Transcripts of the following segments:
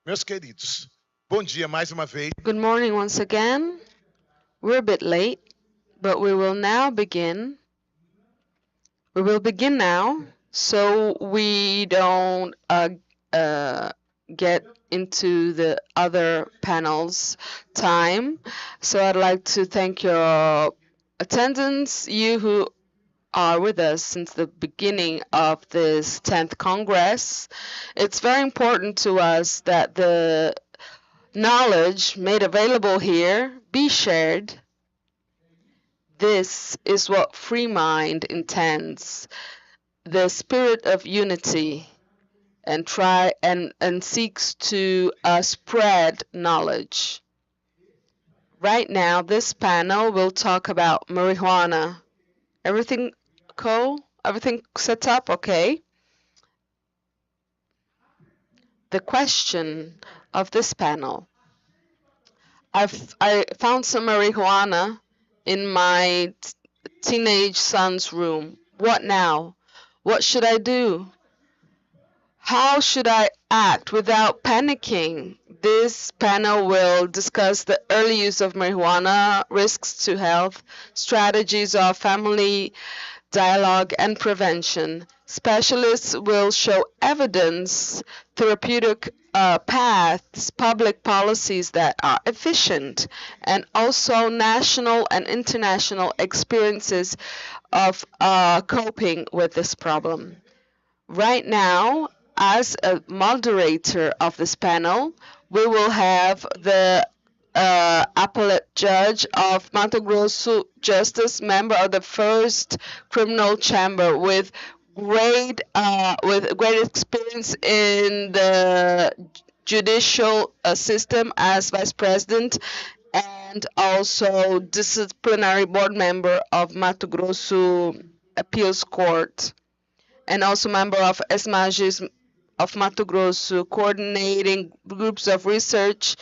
Meus queridos, bom dia mais uma vez. Good morning once again. We're a bit late, but we will begin. We will begin now, so we don't get into the other panel's time. So I'd like to thank your attendance, you who are with us since the beginning of this 10th Congress. It's very important to us that the knowledge made available here be shared. This is what Freemind intends, the spirit of unity, and seeks to spread knowledge. Right now, this panel will talk about marijuana. Everything cool? Everything set up? Okay. The question of this panel. I found some marijuana in my teenage son's room. What now? What should I do? How should I act without panicking? This panel will discuss the early use of marijuana, risks to health, strategies of family dialogue and prevention. Specialists will show evidence, therapeutic paths, public policies that are efficient, and also national and international experiences of coping with this problem. Right now, as a moderator of this panel, we will have the appellate judge of Mato Grosso Justice, member of the first criminal chamber with great experience in the judicial system as vice president and also disciplinary board member of Mato Grosso Appeals Court and also member of ESMAGIS of Mato Grosso, coordinating groups of research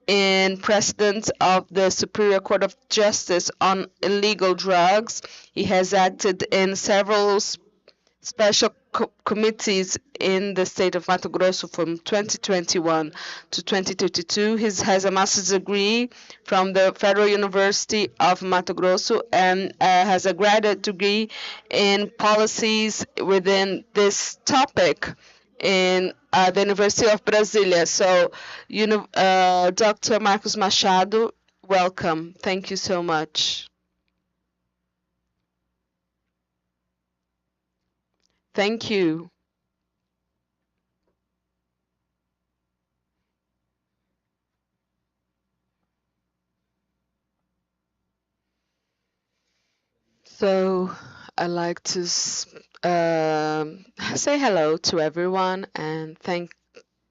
in precedents of the Superior Court of Justice on illegal drugs. He has acted in several special committees in the state of Mato Grosso from 2021 to 2022. He has a master's degree from the Federal University of Mato Grosso and has a graduate degree in policies within this topic in the University of Brasilia. So, Dr. Marcos Machado, welcome. Thank you so much. Thank you. So I'd like to say hello to everyone and thank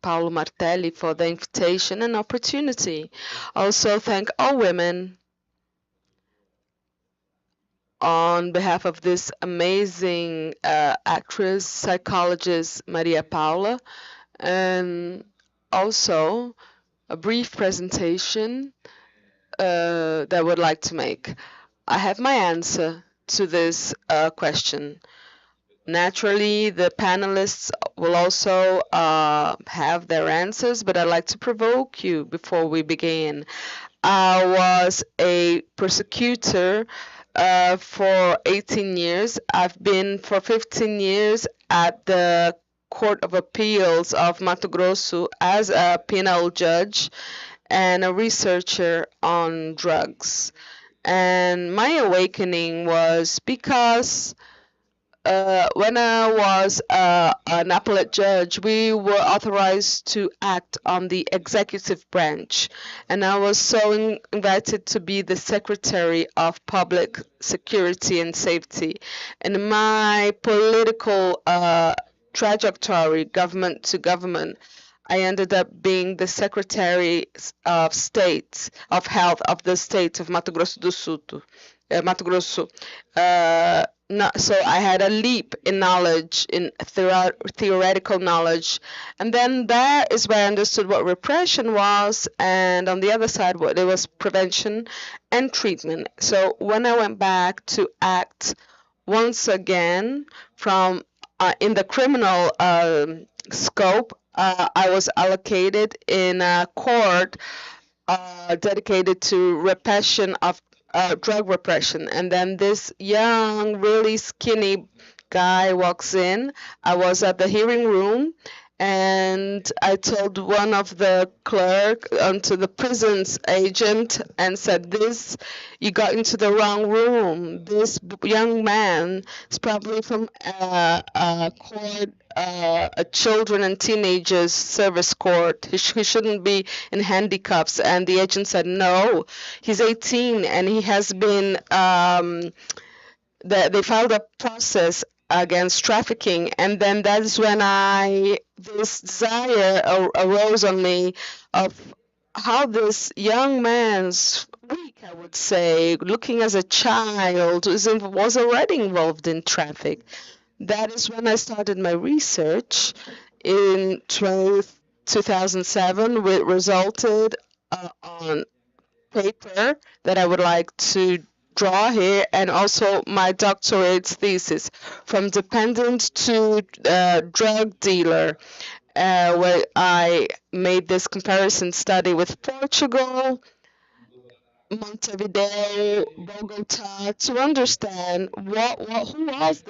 Paulo Martelli for the invitation and opportunity. Also thank all women on behalf of this amazing actress, psychologist, Maria Paula, and also a brief presentation that I would like to make. I have my answer to this question. Naturally, the panelists will also have their answers, but I'd like to provoke you before we begin. I was a prosecutor for 18 years. I've been for 15 years at the Court of Appeals of Mato Grosso as a penal judge and a researcher on drugs. And my awakening was because when I was an appellate judge, we were authorized to act on the executive branch. And I was so invited to be the Secretary of Public Security and Safety. And my political trajectory, government to government, I ended up being the Secretary of State of Health of the state of Mato Grosso do Sul. Mato Grosso. So I had a leap in knowledge, in theoretical knowledge. And then that is where I understood what repression was. And on the other side, what it was prevention and treatment. So when I went back to act once again from in the criminal scope, I was allocated in a court dedicated to repression of drug repression. And then this young, really skinny guy walks in. I was at the hearing room, and I told one of the clerk to the prison's agent and said, "This, you got into the wrong room. This young man is probably from a court, a children and teenagers service court. He shouldn't be in handcuffs." And the agent said, "No, he's 18 and he has been they filed a process against trafficking." And then that's when this desire arose on me of how this young man's weak, I would say, looking as a child, was already involved in traffic. That is when I started my research in 2007, which resulted on paper that I would like to draw here, and also my doctorate thesis, from dependent to drug dealer, where I made this comparison study with Portugal, Montevideo, Bogota, to understand who was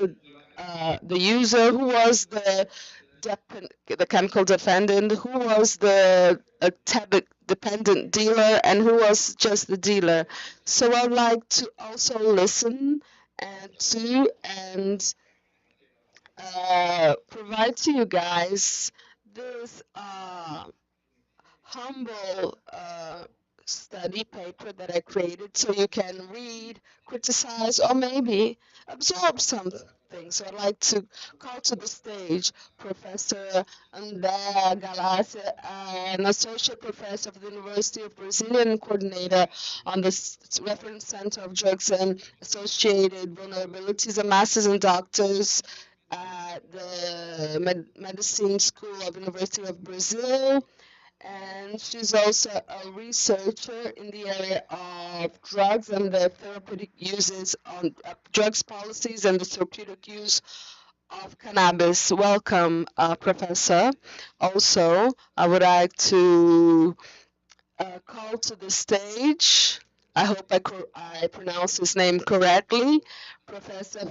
the user, who was the chemical defendant, who was the dependent dealer, and who was just the dealer. So I'd like to also listen and provide to you guys this humble study paper that I created, so you can read, criticize, or maybe absorb something. So I'd like to call to the stage Professor Andrea Galassi, an associate professor of the University of Brazil and coordinator on the Reference Center of Drugs and Associated Vulnerabilities, a master's and doctors at the Medicine School of the University of Brazil, and she's also a researcher in the area of drugs and the therapeutic uses on drugs policies and the therapeutic use of cannabis. Welcome, Professor. Also, I would like to call to the stage, I hope I pronounce his name correctly, Professor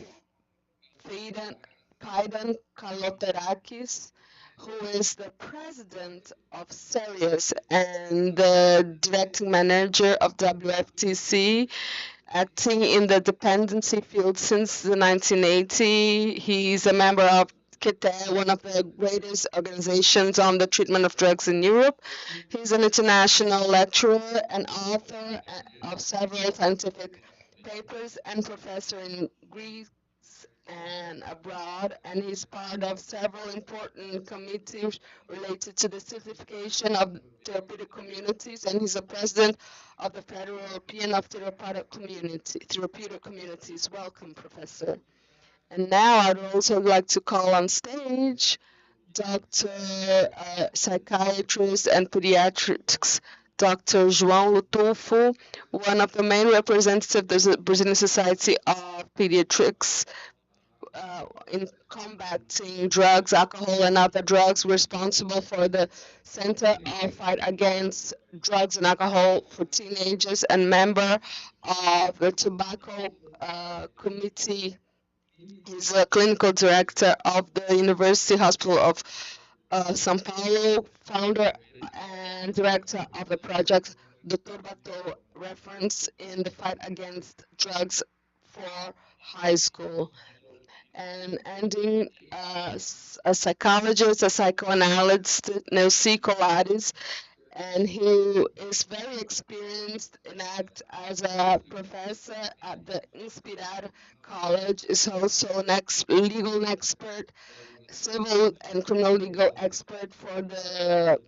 Kaidan Kaloperakis, who is the president of Serious and the directing manager of WFTC, acting in the dependency field since the 1980s. He's a member of KITE, one of the greatest organizations on the treatment of drugs in Europe. He's an international lecturer and author of several scientific papers and professor in Greece and abroad, and he's part of several important committees related to the certification of therapeutic communities, and he's a president of the Federal European of Therapeutic Communities. Welcome, Professor. And now I'd also like to call on stage Dr. Psychiatrist and Pediatrics, Dr. João Lutufo, one of the main representatives of the Brazilian Society of Pediatrics in combating drugs, alcohol, and other drugs, responsible for the Center of Fight Against Drugs and Alcohol for Teenagers, and member of the Tobacco Committee. He's a clinical director of the University Hospital of São Paulo, founder and director of the project Dr. Bato reference in the fight against drugs for high school, and ending a psychologist, a psychoanalyst, neuropsychologist, and he is very experienced in act as a professor at the Inspirar College. Is also an legal expert, civil and criminal legal expert for the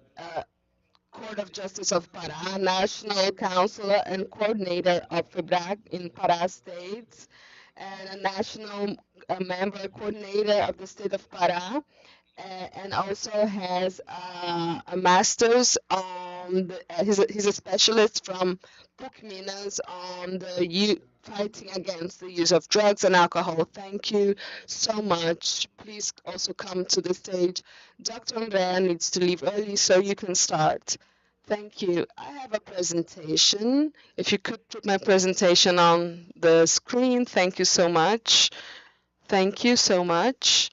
Court of Justice of Pará, national counselor and coordinator of FEBRAC in Pará State, and a national member coordinator of the state of Pará, and also has a master's on he's a specialist from PUC Minas on the fighting against the use of drugs and alcohol. Thank you so much. Please also come to the stage. Dr. Andrea needs to leave early, so you can start. Thank you. I have a presentation. If you could put my presentation on the screen, thank you so much. Thank you so much.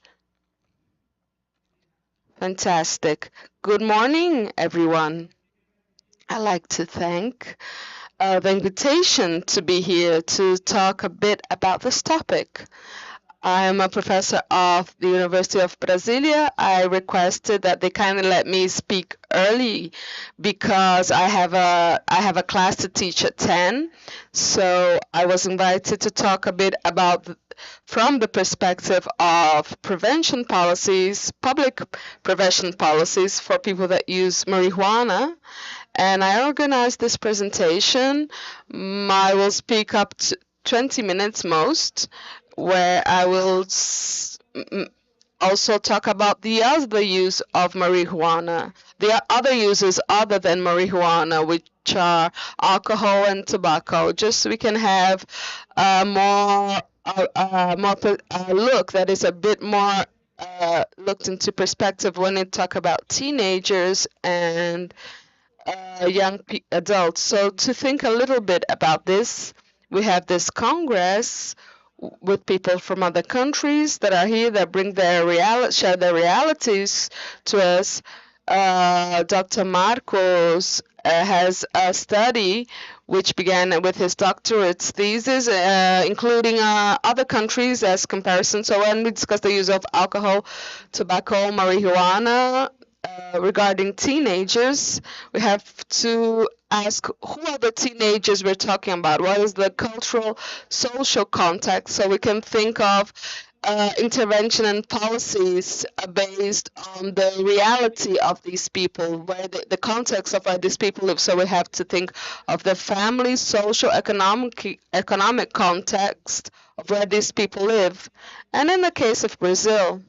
Fantastic. Good morning, everyone. I'd like to thank the invitation to be here to talk a bit about this topic. I am a professor of the University of Brasilia. I requested that they kindly let me speak early because I have a class to teach at 10. So I was invited to talk a bit about from the perspective of prevention policies, public prevention policies for people that use marijuana. And I organized this presentation. I will speak up to 20 minutes most, where I will also talk about the other use of marijuana, the other uses other than marijuana, which are alcohol and tobacco, just so we can have a look that is a bit more looked into perspective when we talk about teenagers and young adults. So to think a little bit about this, we have this Congress with people from other countries that are here that bring share their realities to us. Dr. Marcos has a study which began with his doctorate thesis, including other countries as comparison. So when we discuss the use of alcohol, tobacco, marijuana, regarding teenagers, we have to ask who are the teenagers we're talking about? What is the cultural, social context? So we can think of intervention and policies based on the reality of these people, where the context of where these people live. So we have to think of the family, social, economic context of where these people live. And in the case of Brazil,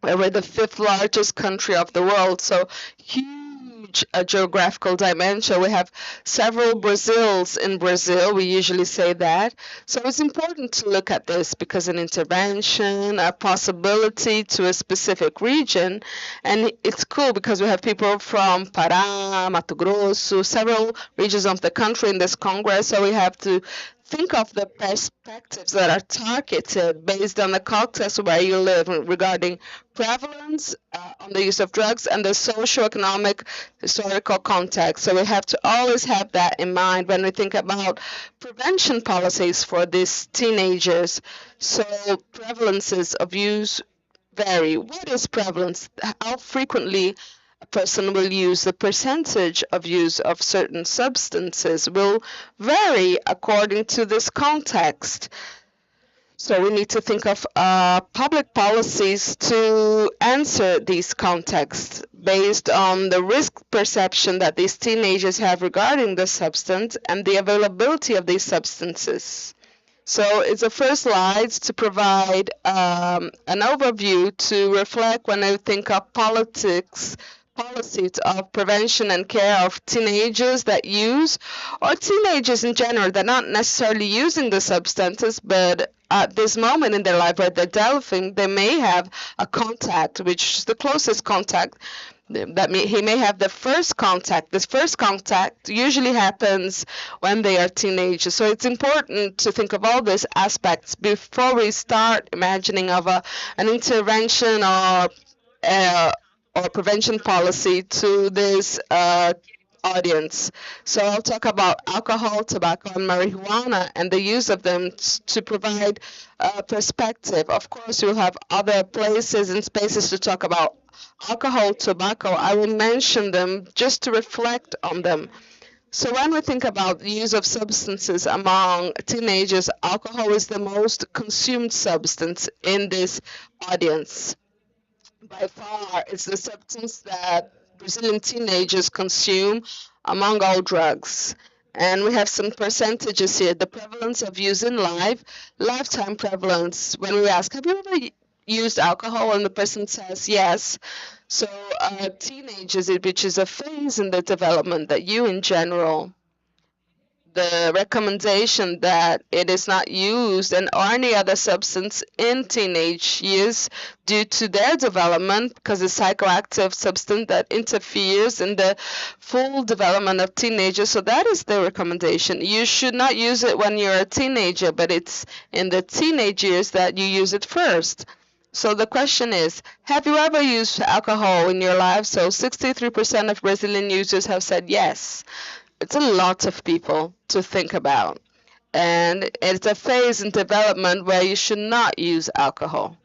we're the 5th largest country of the world, so huge geographical dimension. We have several Brazils in Brazil. We usually say that. So it's important to look at this because an intervention, a possibility to a specific region, and it's cool because we have people from Pará, Mato Grosso, several regions of the country in this Congress, so we have to think of the perspectives that are targeted based on the context where you live regarding prevalence on the use of drugs and the socio-economic historical context. So we have to always have that in mind when we think about prevention policies for these teenagers. So prevalences of use vary. What is prevalence? How frequently a person will use, the percentage of use of certain substances will vary according to this context. So we need to think of public policies to answer these contexts based on the risk perception that these teenagers have regarding the substance and the availability of these substances. So it's the first slide to provide an overview to reflect when I think of policies of prevention and care of teenagers that use, or teenagers in general. They're not necessarily using the substances, but at this moment in their life where they're developing, they may have a contact, which is the closest contact. He may have the first contact. This first contact usually happens when they are teenagers. So it's important to think of all these aspects before we start imagining of an intervention or prevention policy to this audience. So I'll talk about alcohol, tobacco, and marijuana and the use of them to provide perspective. Of course, you'll have other places and spaces to talk about alcohol, tobacco. I will mention them just to reflect on them. So when we think about the use of substances among teenagers, alcohol is the most consumed substance in this audience. By far, it's the substance that Brazilian teenagers consume among all drugs. And we have some percentages here. The prevalence of use in lifetime prevalence. When we ask, have you ever used alcohol? And the person says yes. So teenagers, which is a phase in the development that you in general the recommendation that it is not used and or any other substance in teenage years due to their development, because it's psychoactive substance that interferes in the full development of teenagers. So that is the recommendation. You should not use it when you're a teenager, but it's in the teenage years that you use it first. So the question is, have you ever used alcohol in your life? So 63% of Brazilian users have said yes. It's a lot of people to think about. And it's a phase in development where you should not use alcohol.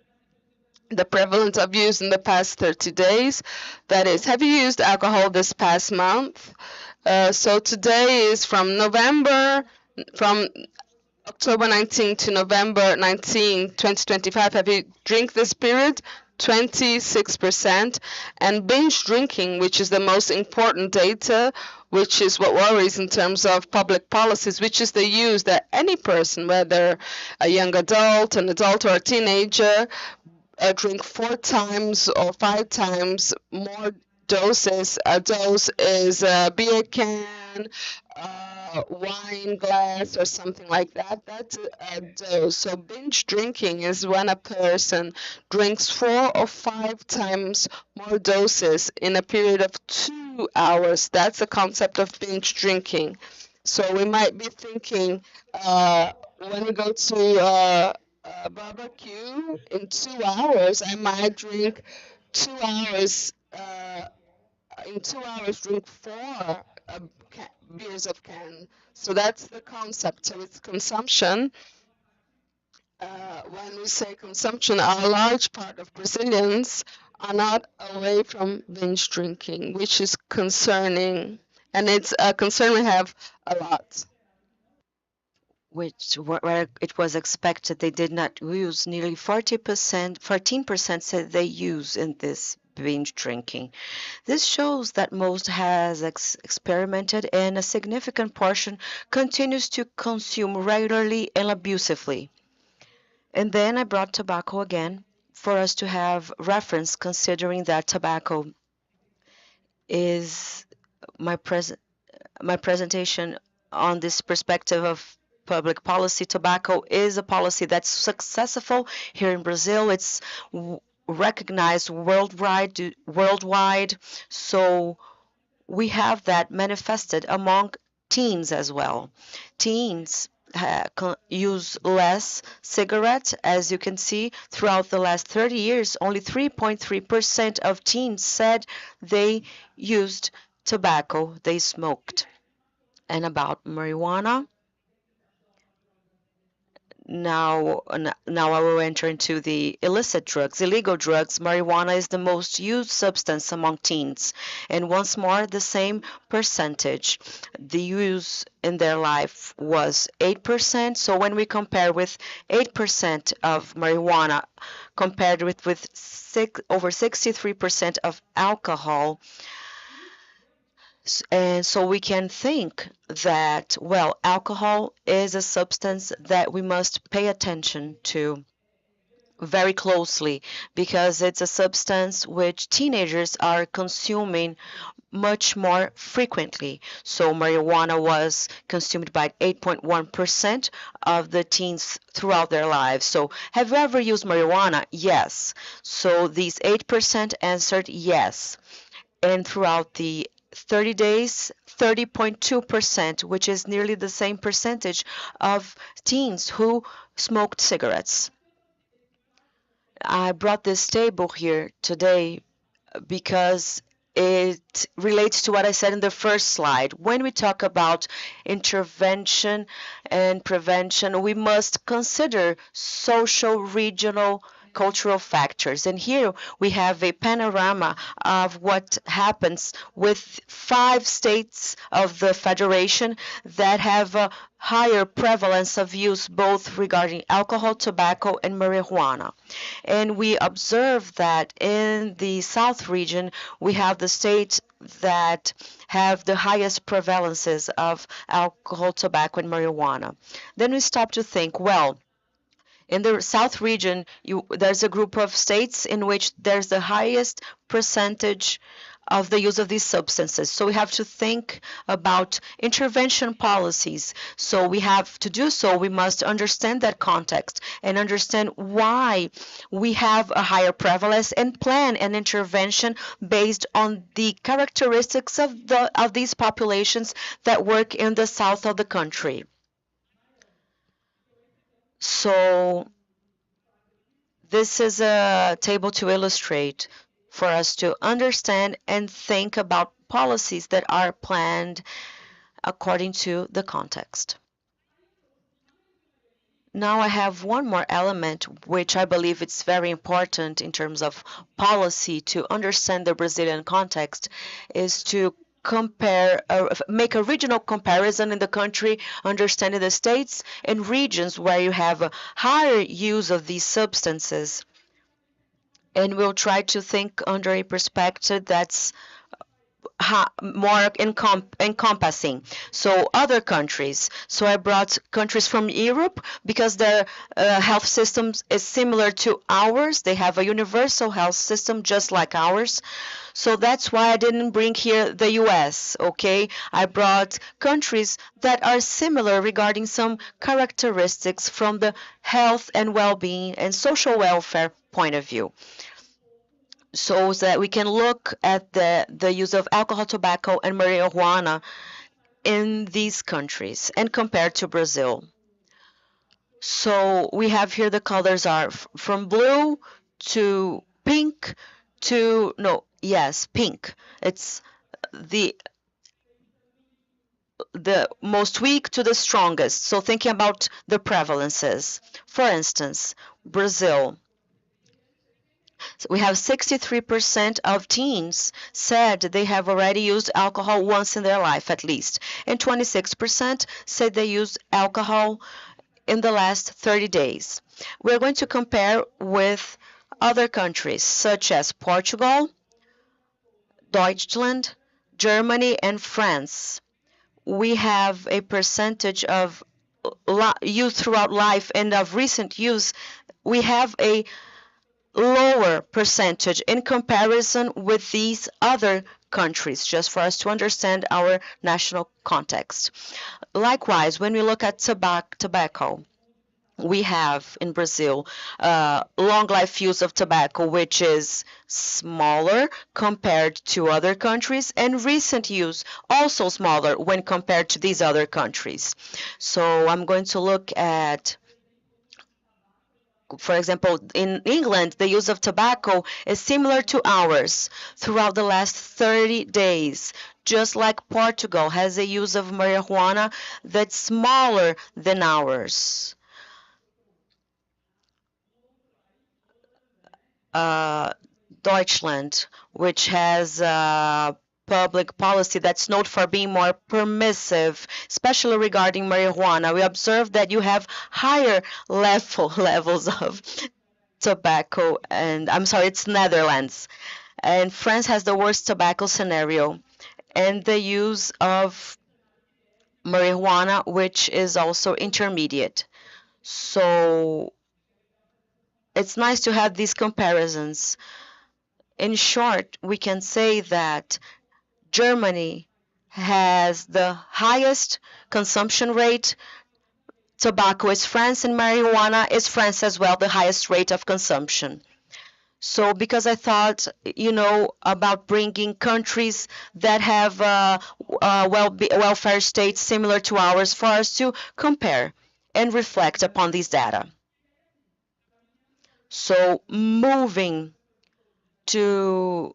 The prevalence of use in the past 30 days, that is, have you used alcohol this past month? So today is from October 19 to November 19, 2025. Have you drink this period? 26%. And binge drinking, which is the most important data, which is what worries in terms of public policies, which is the use that any person, whether a young adult, an adult, or a teenager, drink 4 times or 5 times more doses. A dose is a beer can, wine glass, or something like that. That's a dose. So binge drinking is when a person drinks 4 or 5 times more doses in a period of 2 hours. That's the concept of binge drinking. So we might be thinking when we go to barbecue in 2 hours, I might drink 2 hours. In 2 hours, drink four beers of can. So that's the concept. So it's consumption. When we say consumption, a large part of Brazilians are not away from binge drinking, which is concerning. And it's a concern we have a lot. Where it was expected they did not use, nearly 14% said they use in this binge drinking. This shows that most has experimented and a significant portion continues to consume regularly and abusively. And then I brought tobacco again for us to have reference, considering that tobacco is my presentation on this perspective of public policy. Tobacco is a policy that's successful here in Brazil. It's recognized worldwide. So we have that manifested among teens as well. Teens use less cigarettes. As you can see, throughout the last 30 years, only 3.3% of teens said they used tobacco, they smoked. And about marijuana, now I will enter into the illicit drugs, illegal drugs. Marijuana is the most used substance among teens, and once more the same percentage. The use in their life was 8%. So when we compare with 8% of marijuana compared with over 63% of alcohol, and so we can think that, well, alcohol is a substance that we must pay attention to very closely, because it's a substance which teenagers are consuming much more frequently. So marijuana was consumed by 8.1% of the teens throughout their lives. So have you ever used marijuana? Yes. So these 8% answered yes. And throughout the 30 days, 30.2%, which is nearly the same percentage of teens who smoked cigarettes. I brought this table here today because it relates to what I said in the first slide. When we talk about intervention and prevention, we must consider social, regional, cultural factors. And here we have a panorama of what happens with 5 states of the Federation that have a higher prevalence of use both regarding alcohol, tobacco, and marijuana. And we observe that in the South region, we have the states that have the highest prevalences of alcohol, tobacco, and marijuana. Then we stop to think, well, in the South region, there's a group of states in which there's the highest percentage of the use of these substances. So we have to think about intervention policies. So we have to do so, we must understand that context and understand why we have a higher prevalence and plan an intervention based on the characteristics of these populations that work in the south of the country. So this is a table to illustrate for us to understand and think about policies that are planned according to the context. Now I have one more element which I believe it's very important in terms of policy to understand the Brazilian context is to make a regional comparison in the country, understanding the states and regions where you have a higher use of these substances. And we'll try to think under a perspective that's more encompassing. So other countries. So I brought countries from Europe because their health systems is similar to ours. They have a universal health system just like ours. So that's why I didn't bring here the US, okay? I brought countries that are similar regarding some characteristics from the health and well-being and social welfare point of view, so that we can look at the use of alcohol, tobacco, and marijuana in these countries and compare to Brazil. So we have here the colors are from blue to pink to, no, yes, pink. It's the most weak to the strongest. So thinking about the prevalences. For instance, Brazil. So we have 63% of teens said they have already used alcohol once in their life at least, and 26% said they used alcohol in the last 30 days. We're going to compare with other countries such as Portugal, Deutschland, Germany, and France. We have a percentage of use throughout life and of recent use. We have a lower percentage in comparison with these other countries, just for us to understand our national context. Likewise, when we look at tobacco, we have in Brazil long life use of tobacco, which is smaller compared to other countries, and recent use also smaller when compared to these other countries. So I'm going to look at, for example, in England, the use of tobacco is similar to ours throughout the last 30 days, just like Portugal has a use of marijuana that's smaller than ours. Deutschland, which has public policy that's known for being more permissive, especially regarding marijuana. We observe that you have higher levels of tobacco, and I'm sorry, it's Netherlands. And France has the worst tobacco scenario, and the use of marijuana, which is also intermediate. So it's nice to have these comparisons. In short, we can say that Germany has the highest consumption rate. Tobacco is France, and marijuana is France as well, the highest rate of consumption. So because I thought, about bringing countries that have welfare states similar to ours for us to compare and reflect upon these data. So moving to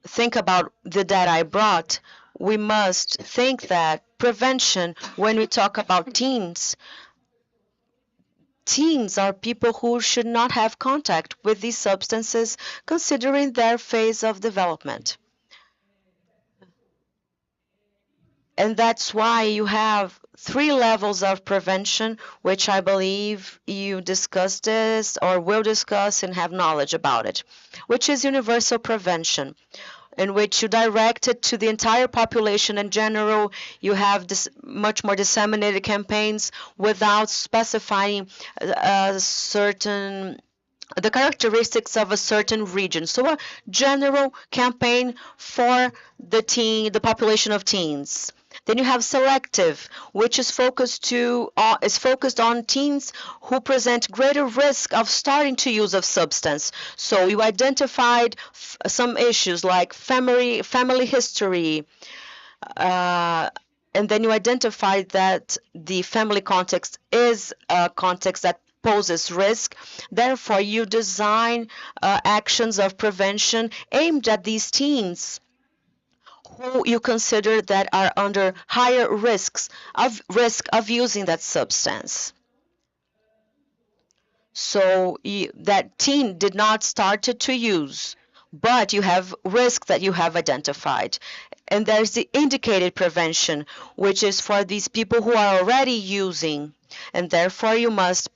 think about the data I brought, we must think that prevention, when we talk about teens are people who should not have contact with these substances considering their phase of development. And that's why you have 3 levels of prevention, which I believe you discussed this or will discuss and have knowledge about it, which is universal prevention, in which you direct it to the entire population in general. You have much more disseminated campaigns without specifying certain the characteristics of a certain region. So a general campaign for the population of teens. Then you have selective, which is focused on teens who present greater risk of starting to use of substance. So you identified some issues like family history, and then you identify that the family context is a context that poses risk. Therefore, you design actions of prevention aimed at these teens who you consider that are under higher risk of using that substance. So that teen did not start to use, but you have risk that you have identified. And there's the indicated prevention, which is for these people who are already using. And therefore, you must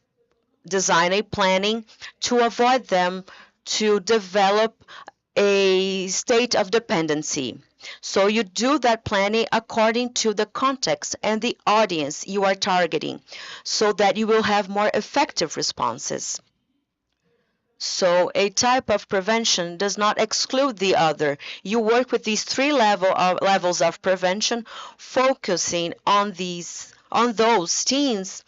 design a planning to avoid them to develop a state of dependency. So you do that planning according to the context and the audience you are targeting so that you will have more effective responses. So a type of prevention does not exclude the other. You work with these three levels of prevention, focusing on those teens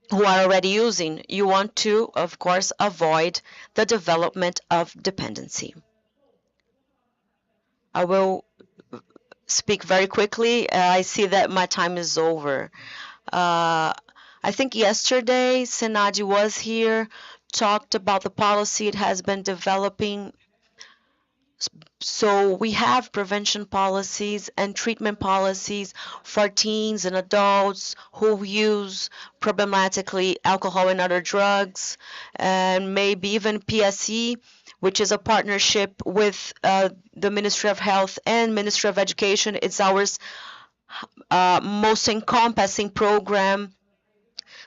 who are already using. You want to, of course, avoid the development of dependency. I will speak very quickly. I see that my time is over. I think yesterday Senadi was here, talked about the policy it has been developing. So we have prevention policies and treatment policies for teens and adults who use problematically alcohol and other drugs, and maybe even PSE, which is a partnership with the Ministry of Health and Ministry of Education. It's our most encompassing program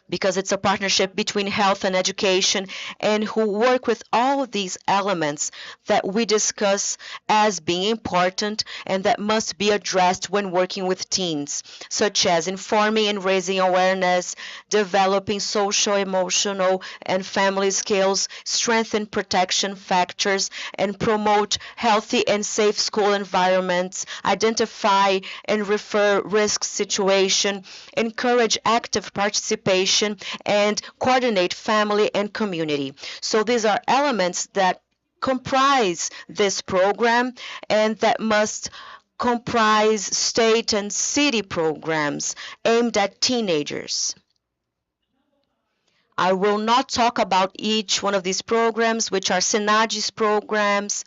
because it's a partnership between health and education, and who work with all of these elements that we discuss as being important and that must be addressed when working with teens, such as informing and raising awareness, developing social, emotional, and family skills, strengthen protection factors, and promote healthy and safe school environments, identify and refer risk situation, encourage active participation, and coordinate family and community. So these are elements that comprise this program and that must comprise state and city programs aimed at teenagers. I will not talk about each one of these programs, which are Senadi's programs,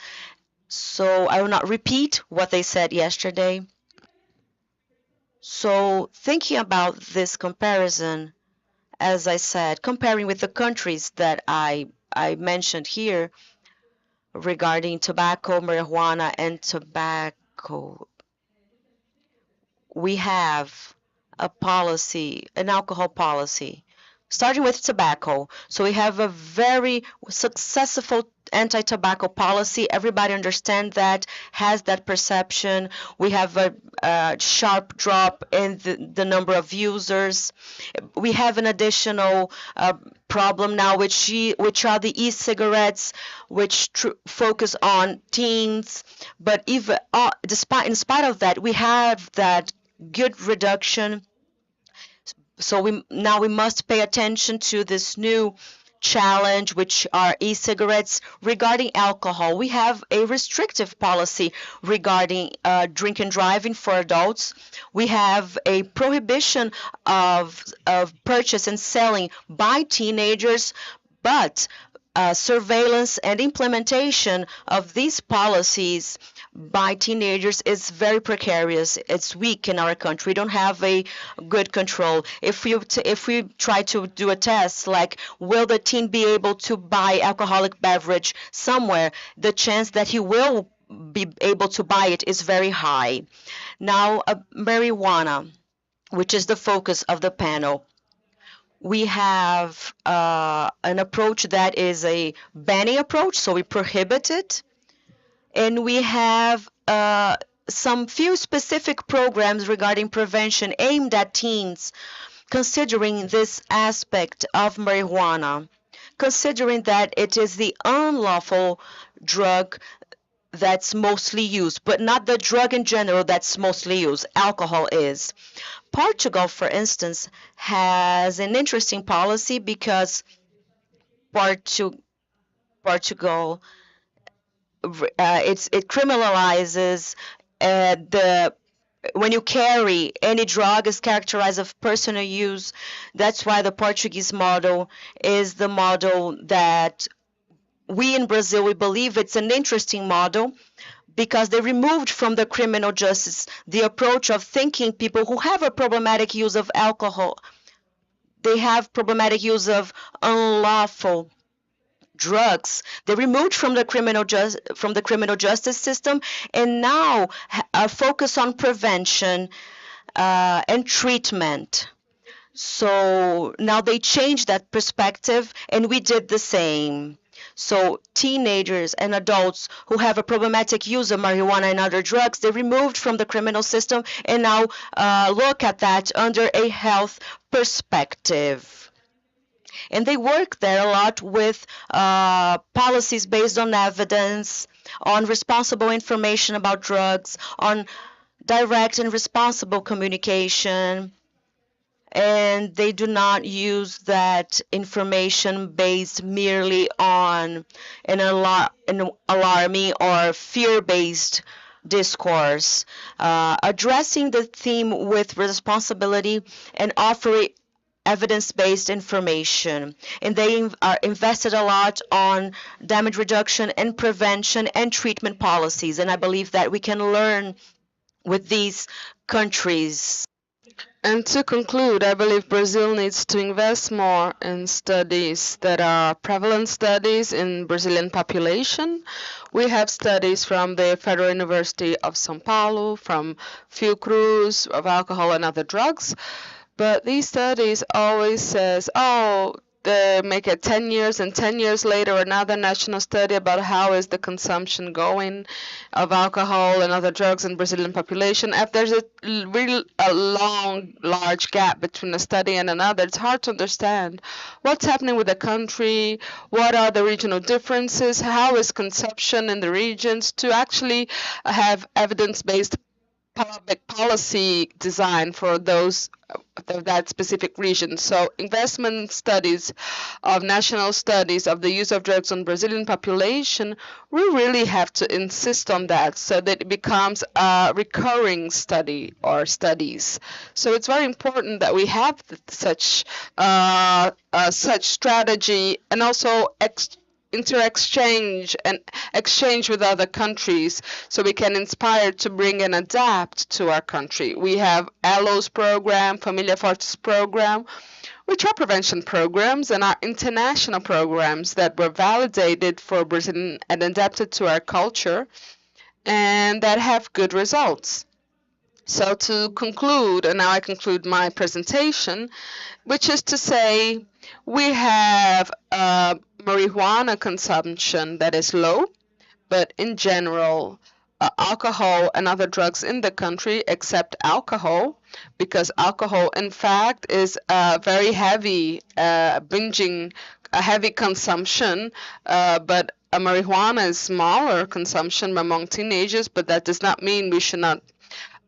so I will not repeat what they said yesterday. So thinking about this comparison, as I said, comparing with the countries that I mentioned here regarding tobacco, marijuana, and tobacco, we have a policy, an alcohol policy, starting with tobacco. So we have a very successful anti-tobacco policy. Everybody understands that, has that perception. We have a sharp drop in the number of users. We have an additional problem now, which are the e-cigarettes, which focus on teens. But even in spite of that, we have that good reduction. So we must pay attention to this new challenge, which are e-cigarettes. Regarding alcohol, we have a restrictive policy regarding drink and driving for adults. We have a prohibition of purchase and selling by teenagers, but surveillance and implementation of these policies by teenagers is very precarious. It's weak in our country. We don't have a good control. If we try to do a test like, will the teen be able to buy alcoholic beverage somewhere, the chance that he will be able to buy it is very high. Now, marijuana, which is the focus of the panel. We have an approach that is a banning approach, so we prohibit it. And we have some few specific programs regarding prevention aimed at teens, considering this aspect of marijuana, considering that it is the unlawful drug that's mostly used, but not the drug in general that's mostly used. Alcohol is. Portugal, for instance, has an interesting policy because Portugal it criminalizes the when you carry any drug is characterized of personal use. That's why the Portuguese model is the model that we in Brazil, we believe it's an interesting model because they removed from the criminal justice the approach of thinking people who have a problematic use of alcohol, they have problematic use of unlawful drugs. They removed from the criminal justice system, and now focus on prevention and treatment. So now they changed that perspective, and we did the same. So teenagers and adults who have a problematic use of marijuana and other drugs, they removed from the criminal system and now look at that under a health perspective. And they work there a lot with policies based on evidence, on responsible information about drugs, on direct and responsible communication. And they do not use that information based merely on an alarming or fear-based discourse, addressing the theme with responsibility and offering evidence-based information. And they are invested a lot on damage reduction and prevention and treatment policies. And I believe that we can learn with these countries. And to conclude, I believe Brazil needs to invest more in studies that are prevalent studies in Brazilian population. We have studies from the Federal University of São Paulo, from Fiocruz, of alcohol and other drugs. But these studies always says, oh, they make it 10 years, and 10 years later another national study about how is the consumption going of alcohol and other drugs in Brazilian population. If there's a long, large gap between a study and another, it's hard to understand what's happening with the country, what are the regional differences, how is consumption in the regions, to actually have evidence-based public policy design for that specific region. So investment studies of national studies of the use of drugs on Brazilian population, we really have to insist on that so that it becomes a recurring study or studies. So it's very important that we have such strategy, and also inter-exchange and exchange with other countries so we can inspire to bring and adapt to our country. We have ALOS program, Familia Fortes program, which are prevention programs and are international programs that were validated for Brazil and adapted to our culture and that have good results. So to conclude, and now I conclude my presentation, which is to say we have marijuana consumption that is low, but in general, alcohol and other drugs in the country, except alcohol, because alcohol, in fact, is very heavy, binging, a heavy consumption, but marijuana is smaller consumption among teenagers, but that does not mean we should not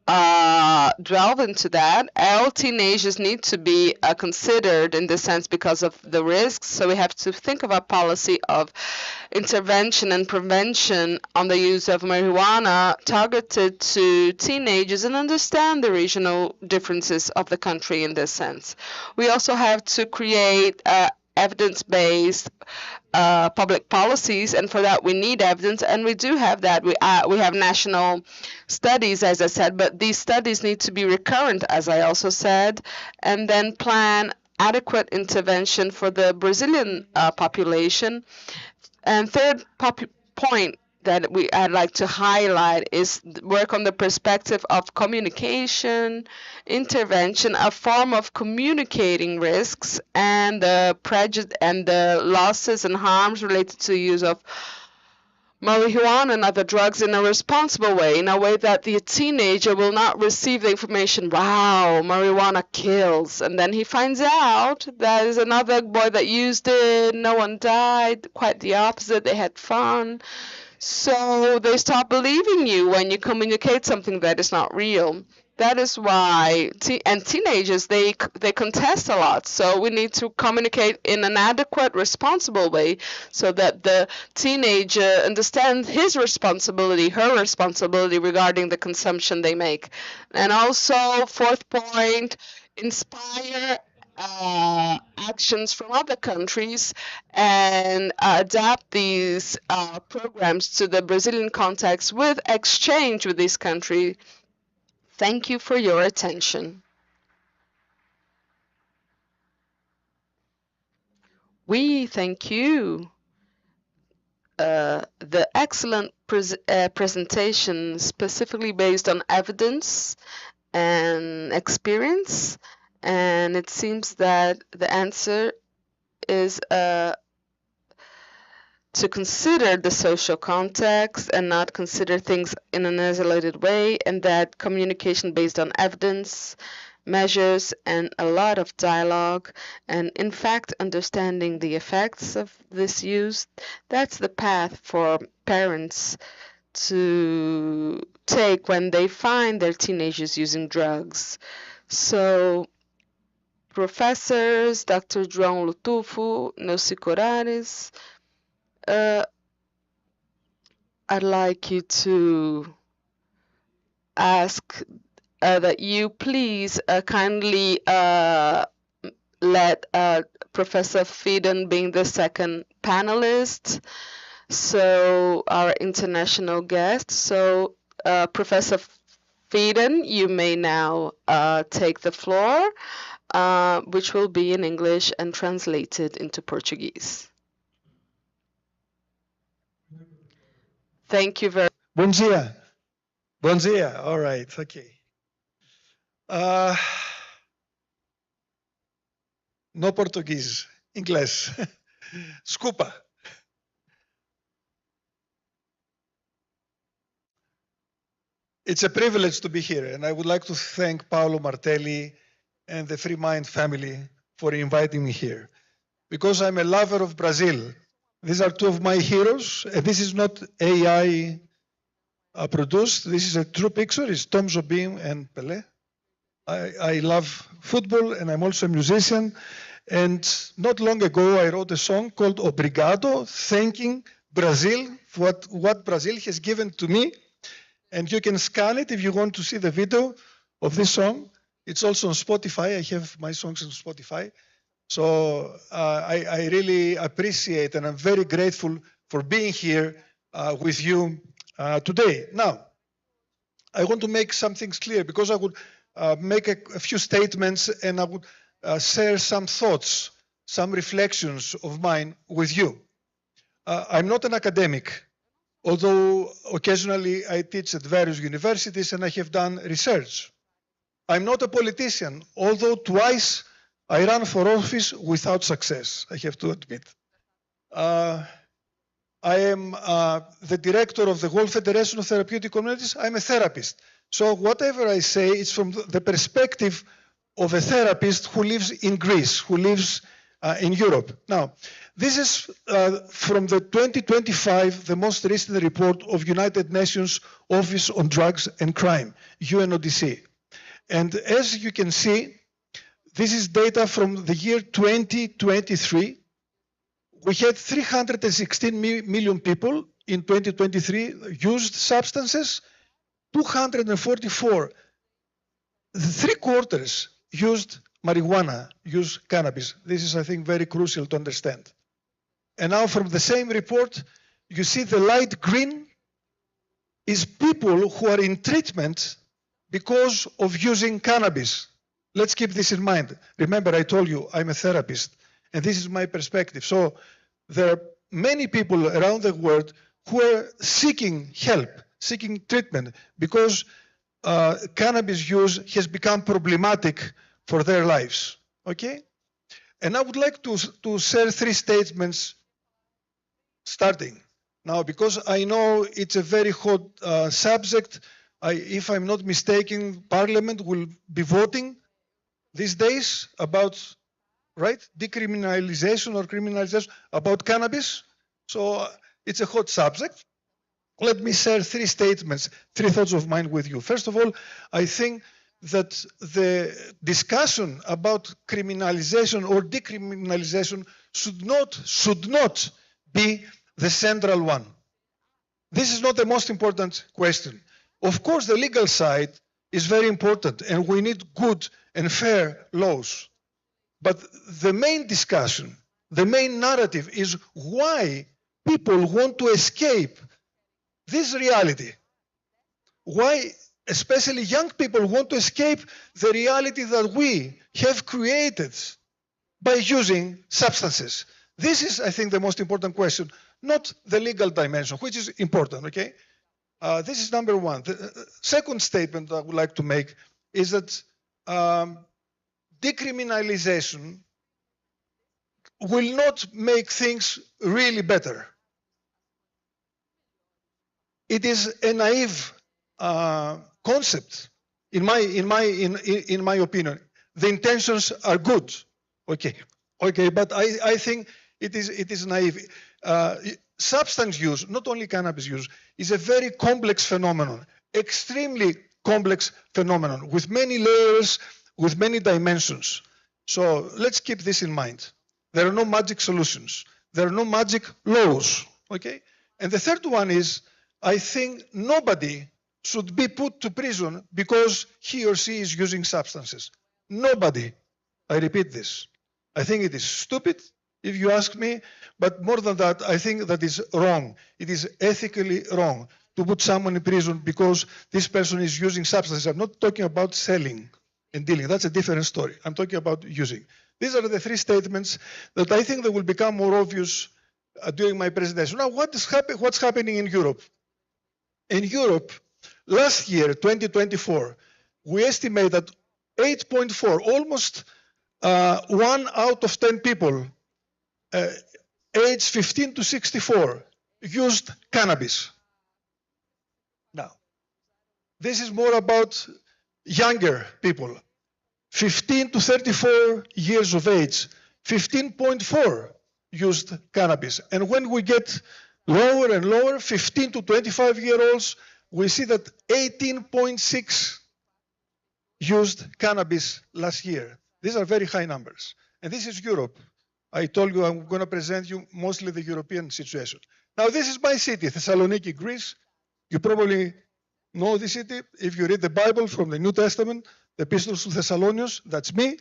delve into that. All teenagers need to be considered in this sense because of the risks. So we have to think of a policy of intervention and prevention on the use of marijuana targeted to teenagers and understand the regional differences of the country in this sense. We also have to create evidence-based public policies, and for that we need evidence, and we do have that. We have national studies, as I said, but these studies need to be recurrent, as I also said, and then plan adequate intervention for the Brazilian population. And third point that I'd like to highlight is work on the perspective of communication, intervention, a form of communicating risks and the prejudice and the losses and harms related to use of marijuana and other drugs in a responsible way, in a way that the teenager will not receive the information, wow, marijuana kills. And then he finds out that there's another boy that used it, no one died, quite the opposite, they had fun. So they stop believing you when you communicate something that is not real. That is why, teenagers, they contest a lot. So we need to communicate in an adequate, responsible way so that the teenager understands his responsibility, her responsibility regarding the consumption they make. And also, fourth point, inspire actions from other countries and adapt these programs to the Brazilian context with exchange with this country. Thank you for your attention. We thank you. The excellent presentation, specifically based on evidence and experience, and it seems that the answer is to consider the social context and not consider things in an isolated way, and that communication based on evidence, measures, and a lot of dialogue, and in fact understanding the effects of this use, that's the path for parents to take when they find their teenagers using drugs. So professors, Dr. João Lutufo, Nelcy Corares, I'd like you to ask that you please kindly let Professor Fieden being the second panelist, so our international guest. So Professor Fieden, you may now take the floor, which will be in English and translated into Portuguese. Thank you very much. Bom dia. Bom dia. All right. Okay. No português. Inglês. Desculpa. It's a privilege to be here, and I would like to thank Paolo Martelli and the Freemind family for inviting me here. Because I'm a lover of Brazil. These are two of my heroes, and this is not AI produced. This is a true picture. It's Tom Jobim and Pelé. I love football, and I'm also a musician. And not long ago, I wrote a song called Obrigado, thanking Brazil for what Brazil has given to me. And you can scan it if you want to see the video of this song. It's also on Spotify. I have my songs on Spotify. So I really appreciate, and I'm very grateful for being here with you today. Now, I want to make some things clear, because I would make a few statements, and I would share some thoughts, some reflections of mine with you. I'm not an academic, although occasionally I teach at various universities and I have done research. I'm not a politician, although twice I ran for office without success, I have to admit. I am the director of the World Federation of Therapeutic Communities. I'm a therapist. So whatever I say is from the perspective of a therapist who lives in Greece, who lives in Europe. Now, this is from the 2025, the most recent report of United Nations Office on Drugs and Crime, UNODC. And as you can see, this is data from the year 2023. We had 316 million people in 2023 used substances, 244, 3/4 used marijuana, used cannabis. This is, I think, very crucial to understand. And now from the same report, you see the light green is people who are in treatment because of using cannabis. Let's keep this in mind. Remember, I told you I'm a therapist, and this is my perspective. So there are many people around the world who are seeking help, seeking treatment, because cannabis use has become problematic for their lives, okay? And I would like to share three statements starting. Now, because I know it's a very hot subject, if I'm not mistaken, Parliament will be voting these days about, right, decriminalization or criminalization about cannabis. So it's a hot subject. Let me share three statements, three thoughts of mine with you. First of all, I think that the discussion about criminalization or decriminalization should not be the central one. This is not the most important question. Of course, the legal side is very important, and we need good and fair laws. But the main discussion, the main narrative is why people want to escape this reality. Why especially young people want to escape the reality that we have created by using substances. This is, I think, the most important question, not the legal dimension, which is important, okay? This is number one. The second statement I would like to make is that decriminalization will not make things really better. It is a naive concept, in my opinion. The intentions are good, okay, but I think it is naive. Substance use, not only cannabis use, is a very complex phenomenon, extremely complex phenomenon with many layers, with many dimensions. So let's keep this in mind. There are no magic solutions. There are no magic laws, okay? And the third one is, I think nobody should be put to prison because he or she is using substances. Nobody. I repeat this. I think it is stupid, if you ask me, but more than that, I think that is wrong. It is ethically wrong to put someone in prison because this person is using substances. I'm not talking about selling and dealing. That's a different story. I'm talking about using. These are the three statements that I think that will become more obvious during my presentation. Now, what's happening in Europe? In Europe, last year, 2024, we estimate that 8.4, almost 1 out of 10 people aged 15 to 64 used cannabis. Now, this is more about younger people, 15 to 34 years of age, 15.4 used cannabis. And when we get lower and lower, 15 to 25-year-olds, we see that 18.6 used cannabis last year. These are very high numbers. And this is Europe. I told you I'm going to present you mostly the European situation. Now, this is my city, Thessaloniki, Greece. You probably know the city. If you read the Bible from the New Testament, the Epistles to Thessalonians, that's me.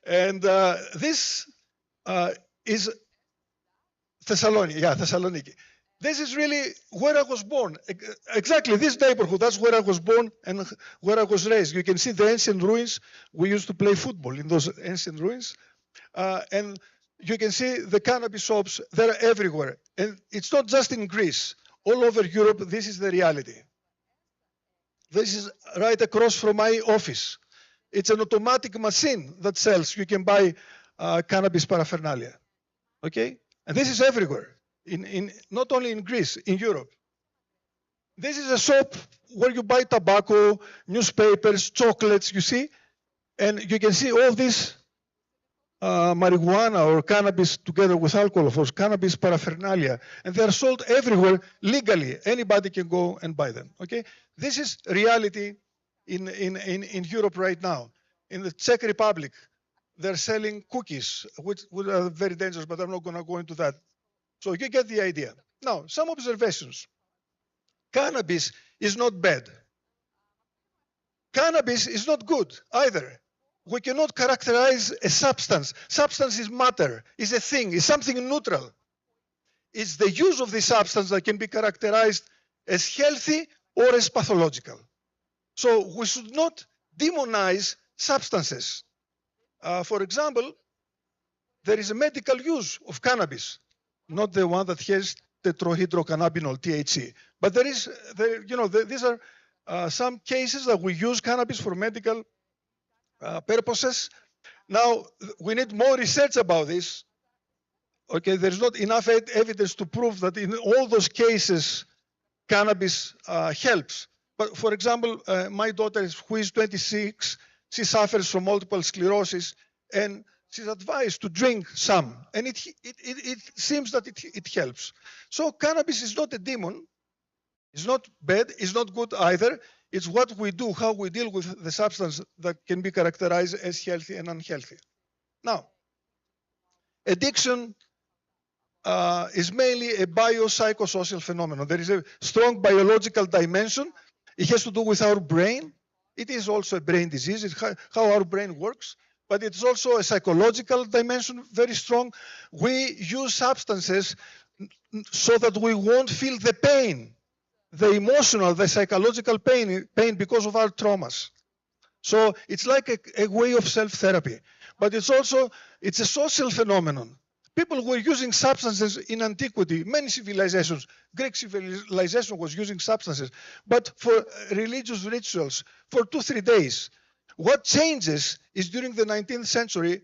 And this is Thessaloniki. This is really where I was born. Exactly this neighborhood, that's where I was born and where I was raised. You can see the ancient ruins. We used to play football in those ancient ruins. And you can see the cannabis shops, they're everywhere. And it's not just in Greece. All over Europe, this is the reality. This is right across from my office. It's an automatic machine that sells. You can buy cannabis paraphernalia. Okay? And this is everywhere. Not only in Greece, in Europe. This is a shop where you buy tobacco, newspapers, chocolates, you see? And you can see all this marijuana or cannabis together with alcohol, of course, cannabis paraphernalia. And they are sold everywhere legally. Anybody can go and buy them, okay? This is reality in Europe right now. In the Czech Republic, they're selling cookies, which are very dangerous, but I'm not going to go into that. So you get the idea. Now, some observations. Cannabis is not bad. Cannabis is not good either. We cannot characterize a substance. Substance is matter, is a thing, is something neutral. It's the use of the substance that can be characterized as healthy or as pathological. So we should not demonize substances. For example, there is a medical use of cannabis, not the one that has tetrahydrocannabinol, THC. But these are some cases that we use cannabis for medical purposes. Now, we need more research about this. Okay, there's not enough evidence to prove that in all those cases, cannabis helps. But for example, my daughter, who is 26, she suffers from multiple sclerosis, and she's advised to drink some, and it seems that it helps. So cannabis is not a demon. It's not bad. It's not good either. It's what we do, how we deal with the substance that can be characterized as healthy and unhealthy. Now, addiction is mainly a biopsychosocial phenomenon. There is a strong biological dimension. It has to do with our brain. It is also a brain disease. It's how our brain works. But it's also a psychological dimension, very strong. We use substances so that we won't feel the pain, the emotional, the psychological pain because of our traumas. So it's like a way of self-therapy. But it's a social phenomenon. People were using substances in antiquity, many civilizations. Greek civilization was using substances, but for religious rituals, for 2-3 days. What changes is during the 19th century,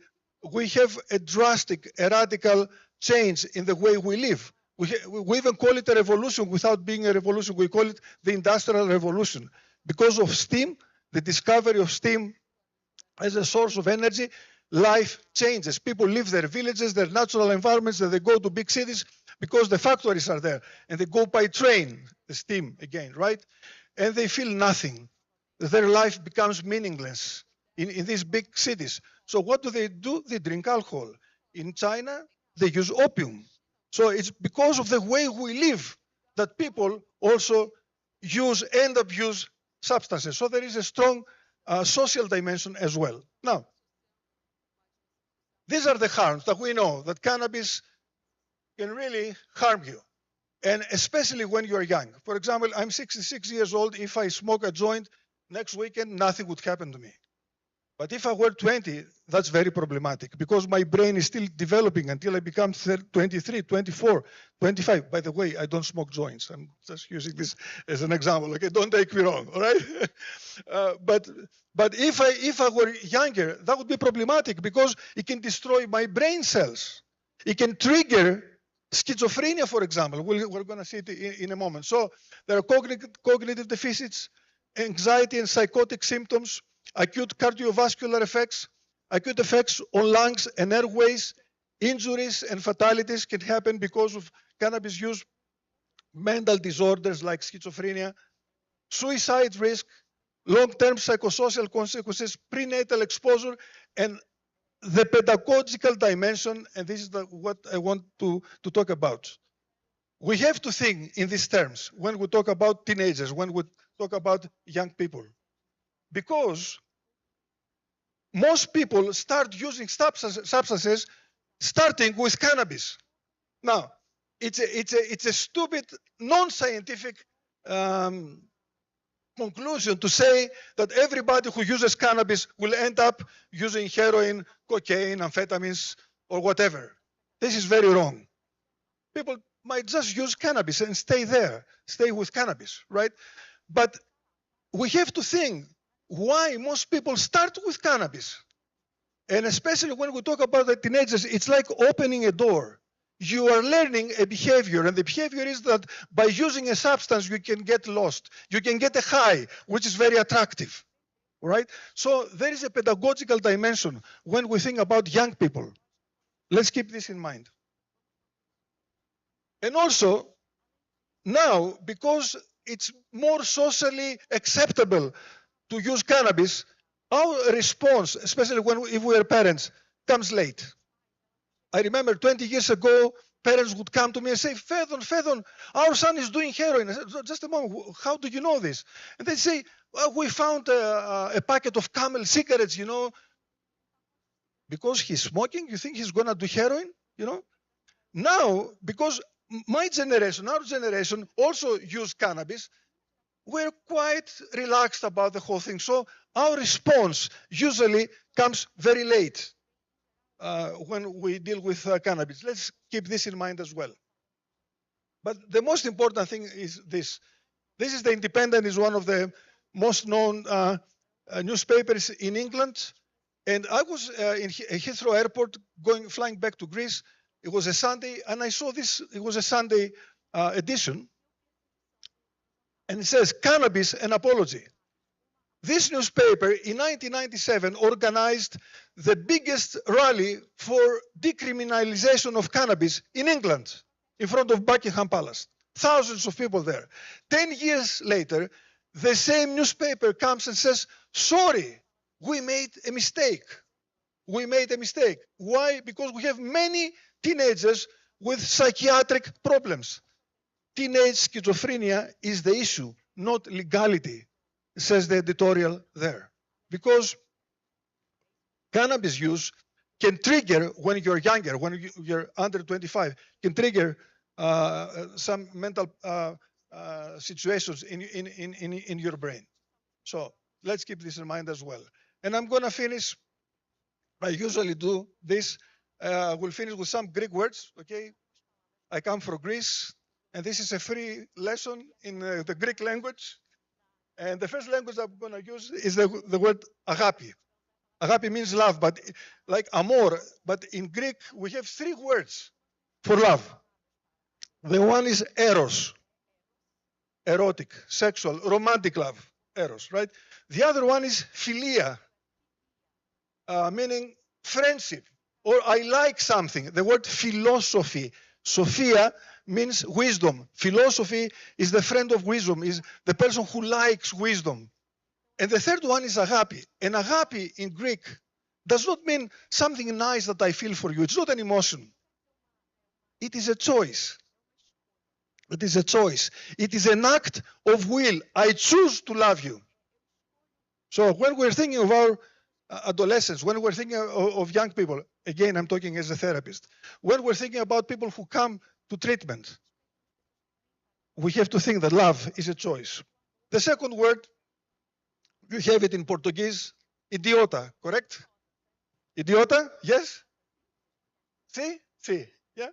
we have a drastic, a radical change in the way we live. We even call it a revolution without being a revolution. We call it the Industrial Revolution. Because of steam, the discovery of steam as a source of energy, life changes. People leave their villages, their natural environments, and they go to big cities because the factories are there. And they go by train, the steam again, right? And they feel nothing. Their life becomes meaningless in these big cities. So what do? They drink alcohol. In China, they use opium. So it's because of the way we live that people also end up use substances. So there is a strong social dimension as well. Now, these are the harms that we know that cannabis can really harm you, and especially when you're young. For example, I'm 66 years old. If I smoke a joint next weekend, nothing would happen to me. But if I were 20, that's very problematic because my brain is still developing until I become 23, 24, 25. By the way, I don't smoke joints. I'm just using this as an example. Okay, don't take me wrong, all right? But if I were younger, that would be problematic because it can destroy my brain cells. It can trigger schizophrenia, for example. We're going to see it in a moment. So there are cognitive deficits, anxiety and psychotic symptoms, acute cardiovascular effects, acute effects on lungs and airways, injuries and fatalities can happen because of cannabis use, mental disorders like schizophrenia, suicide risk, long-term psychosocial consequences, prenatal exposure, and the pedagogical dimension, and this is what I want to talk about. We have to think in these terms when we talk about teenagers, when we talk about young people. Because most people start using substances starting with cannabis. Now, it's a stupid, non-scientific conclusion to say that everybody who uses cannabis will end up using heroin, cocaine, amphetamines, or whatever. This is very wrong. People might just use cannabis and stay there, stay with cannabis, right? But we have to think why most people start with cannabis. And especially when we talk about the teenagers, it's like opening a door. You are learning a behavior, and the behavior is that by using a substance, you can get lost. You can get a high, which is very attractive, right? So there is a pedagogical dimension when we think about young people. Let's keep this in mind. And also, now, because it's more socially acceptable to use cannabis, our response, especially if we are parents, comes late. I remember 20 years ago, parents would come to me and say, Fedon, our son is doing heroin. I said, just a moment, how do you know this? And they say, well, we found a packet of Camel cigarettes, Because he's smoking, you think he's going to do heroin, Now, because my generation, our generation also used cannabis, we're quite relaxed about the whole thing. So our response usually comes very late when we deal with cannabis. Let's keep this in mind as well. But the most important thing is this. This is The Independent, is one of the most known newspapers in England. And I was in Heathrow Airport flying back to Greece. It was a Sunday, and I saw this. It was a Sunday edition, and it says Cannabis and Apology. This newspaper in 1997 organized the biggest rally for decriminalization of cannabis in England in front of Buckingham Palace. Thousands of people there. 10 years later, the same newspaper comes and says, sorry, we made a mistake. We made a mistake. Why? Because we have many teenagers with psychiatric problems. Teenage schizophrenia is the issue, not legality, says the editorial there. Because cannabis use can trigger, when you're younger, when you're under 25, can trigger some mental situations in your brain. So let's keep this in mind as well. And I'm going to finish, I usually do this, we'll finish with some Greek words, okay? I come from Greece, and this is a free lesson in the Greek language. And the first language I'm going to use is the word agapi. Agapi means love, but like amor. But in Greek, we have 3 words for love. The one is eros, erotic, sexual, romantic love, eros, right? The other one is philia, meaning friendship, or I like something. The word philosophy. Sophia means wisdom. Philosophy is the friend of wisdom, is the person who likes wisdom. And the third one is agapi. And agapi in Greek does not mean something nice that I feel for you. It's not an emotion. It is a choice. It is a choice. It is an act of will. I choose to love you. So when we're thinking of our adolescents, when we're thinking of young people, again, I'm talking as a therapist, when we're thinking about people who come to treatment, we have to think that love is a choice. The second word, you have it in Portuguese, idiota, correct? Idiota, yes? See? See, yeah?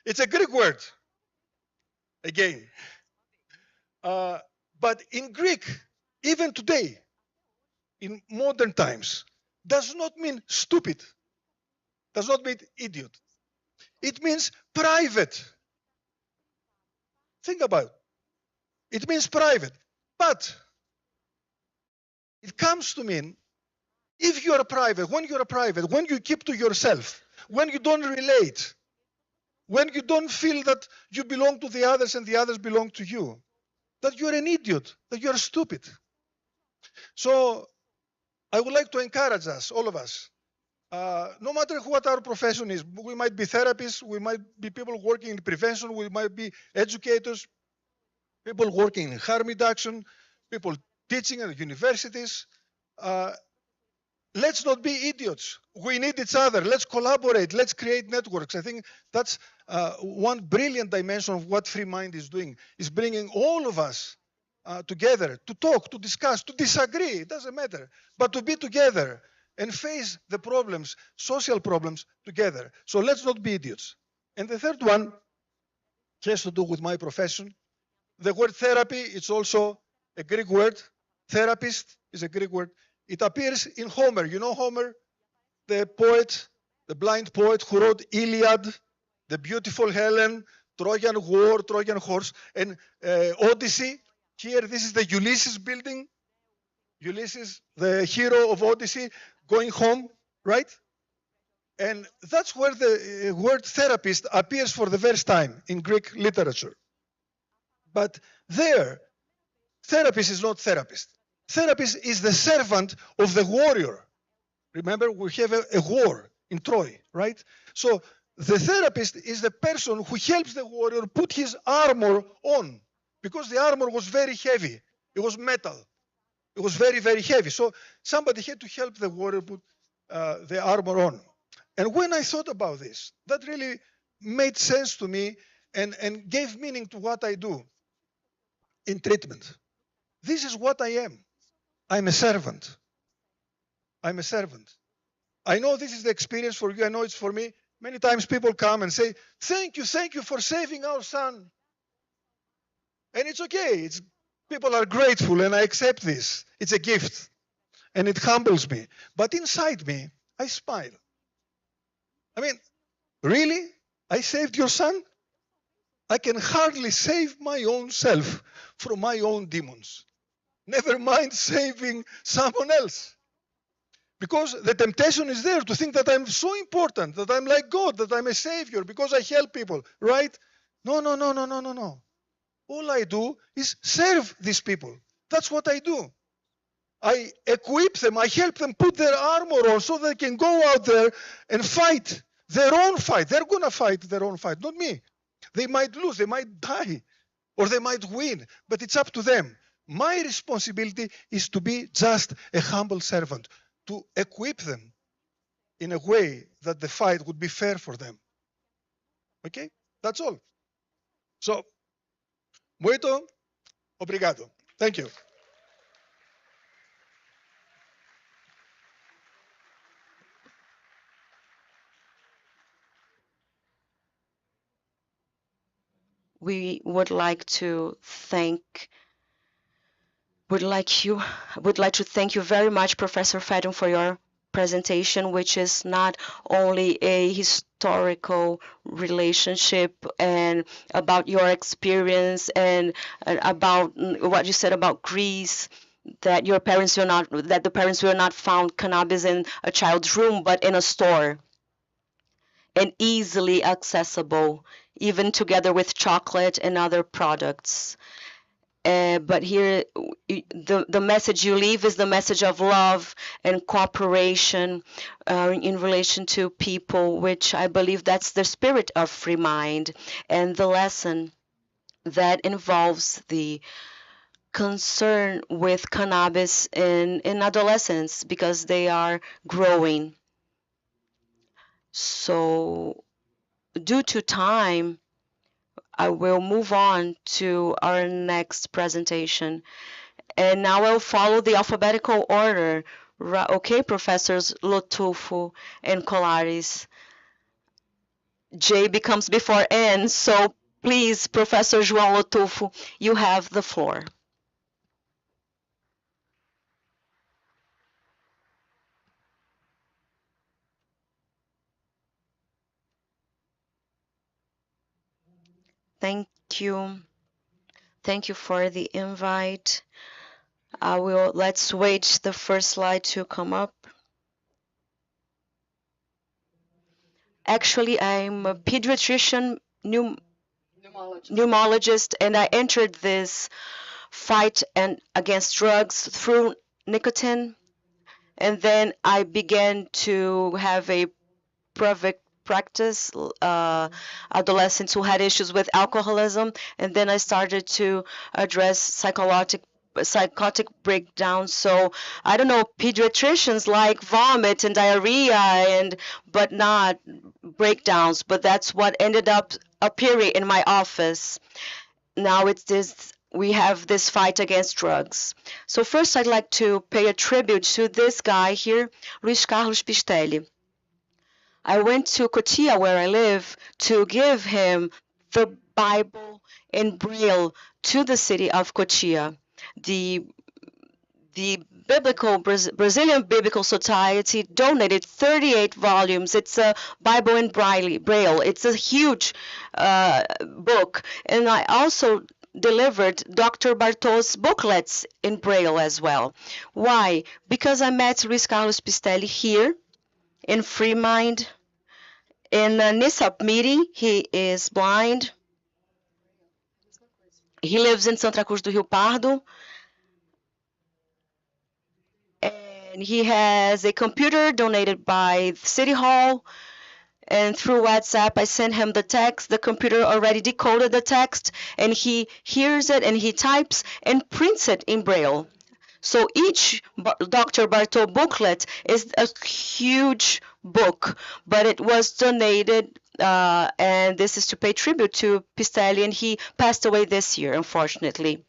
It's a Greek word, again. But in Greek, even today, in modern times, does not mean stupid, does not mean idiot. It means private. Think about it. It means private. But it comes to mean, if you are private, when you keep to yourself, when you don't relate, when you don't feel that you belong to the others and the others belong to you, that you're an idiot, that you're stupid. So I would like to encourage us, all of us, no matter what our profession is, we might be therapists, we might be people working in prevention, we might be educators, people working in harm reduction, people teaching at universities. Let's not be idiots. We need each other. Let's collaborate. Let's create networks. I think that's one brilliant dimension of what Freemind is doing, is bringing all of us together to talk, to discuss, to disagree. It doesn't matter. But to be together and face the problems, social problems, together. So let's not be idiots. And the third one has to do with my profession. The word therapy, it's also a Greek word. Therapist is a Greek word. It appears in Homer. You know Homer, the poet, the blind poet who wrote Iliad, the beautiful Helen, Trojan War, Trojan horse, and Odyssey. Here, this is the Ulysses building. Ulysses, the hero of Odyssey, going home, right? And that's where the word therapist appears for the first time in Greek literature. But there, therapist is not therapist. Therapist is the servant of the warrior. Remember, we have a war in Troy, right? So the therapist is the person who helps the warrior put his armor on, because the armor was very heavy. It was metal. It was very, very heavy. So somebody had to help the warrior put the armor on. And when I thought about this, that really made sense to me and gave meaning to what I do in treatment. This is what I am. I'm a servant. I'm a servant. I know this is the experience for you. I know it's for me. Many times people come and say, thank you for saving our son. And it's okay. People are grateful and I accept this. It's a gift and it humbles me. But inside me, I smile. I mean, really? I saved your son. I can hardly save my own self from my own demons. Never mind saving someone else. Because the temptation is there to think that I'm so important, that I'm like God, that I'm a savior because I help people, right? No, no, no, no, no, no, no. All I do is serve these people. That's what I do. I equip them, I help them put their armor on so they can go out there and fight their own fight. They're going to fight their own fight, not me. They might lose, they might die, or they might win, but it's up to them. My responsibility is to be just a humble servant, to equip them in a way that the fight would be fair for them. Okay? That's all. So, muito obrigado. Thank you. We would like to thank would like to thank you very much, Professor Fadden, for your presentation, which is not only a historical relationship and about your experience and about what you said about Greece, that your parents were not that the parents were not found cannabis in a child's room, but in a store and easily accessible, even together with chocolate and other products. But here, the message you leave is the message of love and cooperation in relation to people, which I believe that's the spirit of Freemind, and the lesson that involves the concern with cannabis in adolescents because they are growing. So, due to time, I will move on to our next presentation. And now I'll follow the alphabetical order. Okay, Professors Lotufo and Colares. J becomes before N, so please, Professor João Lotufo, you have the floor. Thank you. Thank you for the invite. Let's wait the first slide to come up. Actually, I'm a pediatrician, pneumologist, and I entered this fight against drugs through nicotine. And then I began to have a private practice, adolescents who had issues with alcoholism. And then I started to address psychotic breakdowns. So I don't know, pediatricians like vomit and diarrhea but not breakdowns, but that's what ended up appearing in my office. Now we have this fight against drugs. So first I'd like to pay a tribute to this guy here, Luis Carlos Pistelli. I went to Cotia, where I live, to give him the Bible in Braille to the city of Cotia. The Brazilian Biblical Society donated 38 volumes. It's a Bible in Braille. It's a huge book. And I also delivered Dr. Bartol's booklets in Braille as well. Why? Because I met Luis Carlos Pistelli here in Freemind in a NISAP meeting. He is blind. He lives in Santa Cruz do Rio Pardo. And he has a computer donated by City Hall. And through WhatsApp, I sent him the text. The computer already decoded the text, and he hears it, and he types and prints it in Braille. So each Dr. Bartol booklet is a huge book, but it was donated, and this is to pay tribute to Pistelli, and he passed away this year, unfortunately.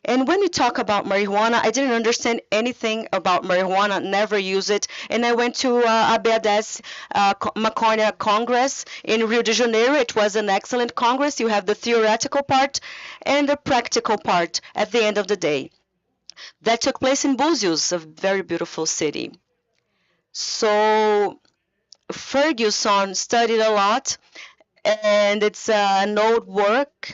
And when you talk about marijuana, I didn't understand anything about marijuana, never use it. And I went to ABADES Maconha Congress in Rio de Janeiro. It was an excellent congress. You have the theoretical part and the practical part at the end of the day. That took place in Búzios, a very beautiful city. So Ferguson studied a lot, and it's an old work.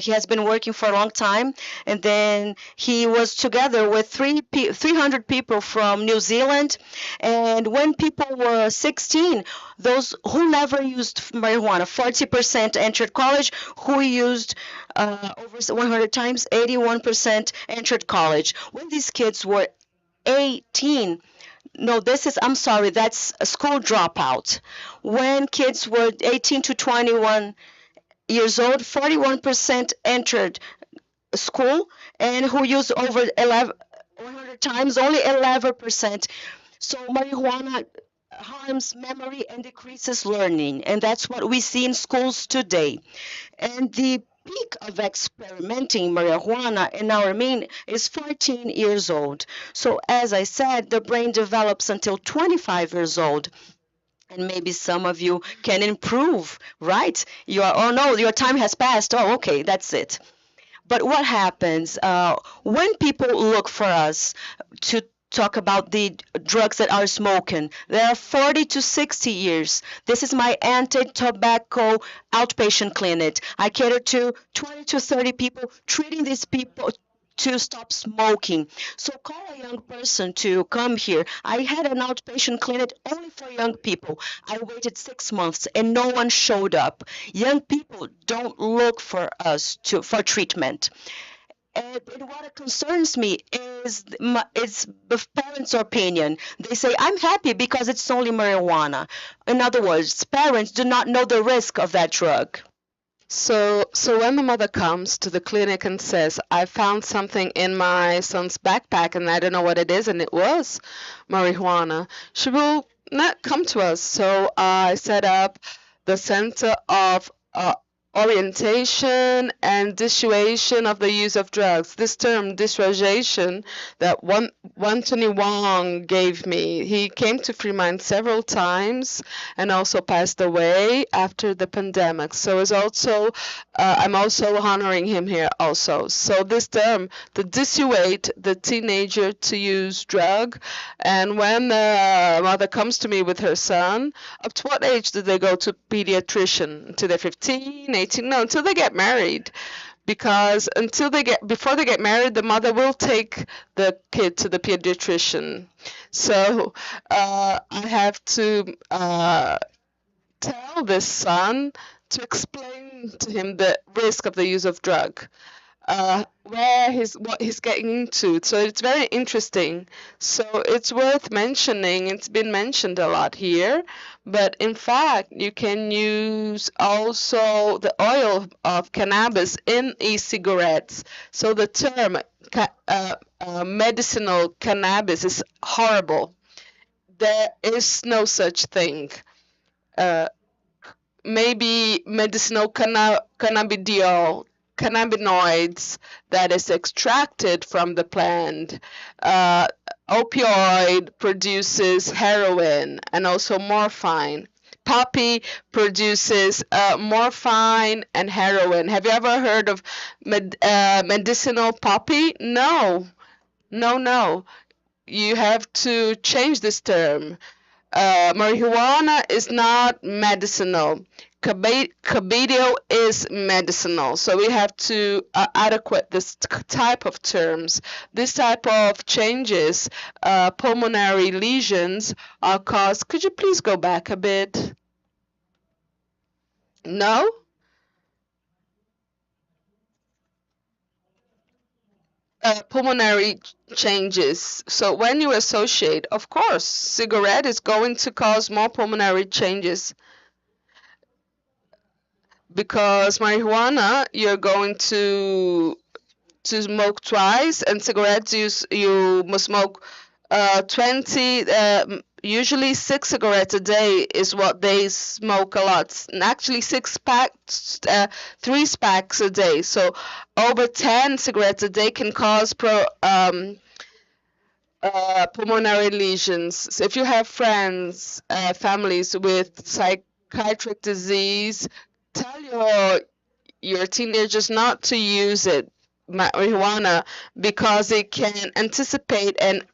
He has been working for a long time, and then he was together with 300 people from New Zealand. And when people were 16, those who never used marijuana, 40% entered college. Who used over 100 times, 81% entered college. When these kids were 18, no, I'm sorry, that's a school dropout. When kids were 18 to 21 years old, 41% entered school, and who used over 100 times, only 11%. So marijuana harms memory and decreases learning, and that's what we see in schools today. And the peak of experimenting marijuana in our mean is 14 years old. So as I said, the brain develops until 25 years old. And maybe some of you can improve, right? You are, oh no, your time has passed. Oh, okay, that's it. But what happens when people look for us to talk about the drugs that are smoking? There are 40 to 60 years. This is my anti-tobacco outpatient clinic. I cater to 20 to 30 people, treating these people to stop smoking. So call a young person to come here. I had an outpatient clinic only for young people. I waited 6 months and no one showed up. Young people don't look for us for treatment. And what concerns me is the parents' opinion. They say, I'm happy because it's only marijuana. In other words, parents do not know the risk of that drug. So when the mother comes to the clinic and says, I found something in my son's backpack and I don't know what it is, and it was marijuana, she will not come to us. So I set up the Center of Orientation and Dissuasion of the Use of Drugs. This term, dissuasion, that Anthony Wong gave me. He came to Freemind several times and also passed away after the pandemic. So it's also, I'm also honoring him here also. So this term, to dissuade the teenager to use drug. And when the mother comes to me with her son, up to what age do they go to pediatrician? Until they're 15, 18? No, until they get married. Because before they get married, the mother will take the kid to the pediatrician. So I have to tell this son to explain to him the risk of the use of drug, what he's getting into. So it's very interesting. So it's worth mentioning. It's been mentioned a lot here, but in fact, you can use also the oil of cannabis in e-cigarettes. So the term medicinal cannabis is horrible. There is no such thing. Maybe medicinal cannabinoids that is extracted from the plant. Opioid produces heroin and also morphine. Poppy produces morphine and heroin. Have you ever heard of medicinal poppy? No. You have to change this term. Marijuana is not medicinal. Cabello is medicinal. So we have to adequate this type of terms. This type of changes, pulmonary lesions are caused. Could you please go back a bit? No? Pulmonary changes. So when you associate, of course, cigarette is going to cause more pulmonary changes. Because marijuana, you're going to smoke twice, and cigarettes, you must smoke 20, usually 6 cigarettes a day is what they smoke a lot. And actually 6 packs, 3 packs a day. So over 10 cigarettes a day can cause pulmonary lesions. So if you have friends, families with psychiatric disease, tell your teenagers not to use it. marijuana because it can anticipate and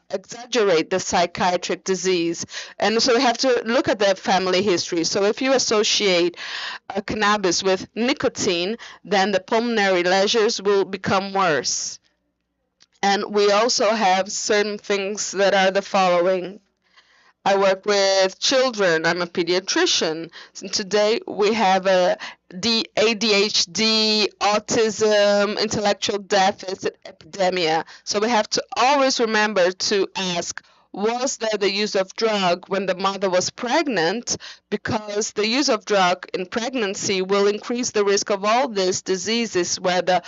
exaggerate the psychiatric disease. And so we have to look at the family history. So if you associate cannabis with nicotine, then the pulmonary lesions will become worse. And we also have certain things that are the following. I work with children. I'm a pediatrician. And today we have the ADHD, autism, intellectual deficit epidemic. So we have to always remember to ask, was there the use of drug when the mother was pregnant? Because the use of drug in pregnancy will increase the risk of all these diseases where the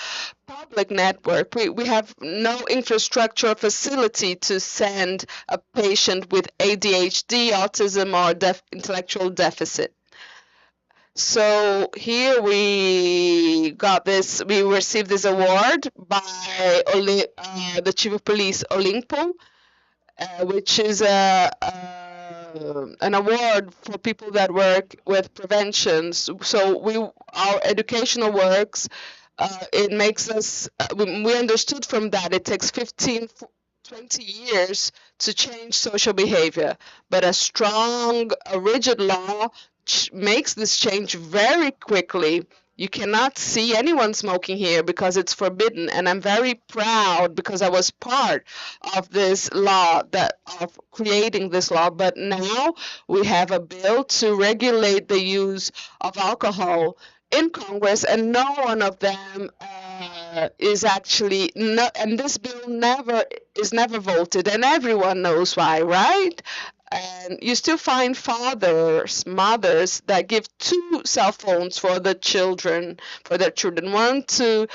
public network, we have no infrastructure or facility to send a patient with ADHD, autism, or intellectual deficit. So here we received this award by the chief of police, Olimpo, which is an award for people that work with preventions. So our educational works, it makes us, we understood from that it takes 15, 20 years to change social behavior, but a rigid law makes this change very quickly. You cannot see anyone smoking here because it's forbidden, and I'm very proud because I was part of this law, of creating this law. But now we have a bill to regulate the use of alcohol in Congress, and no one of them is actually and this bill is never voted, and everyone knows why, right? And you still find mothers that give 2 cell phones for their children, one to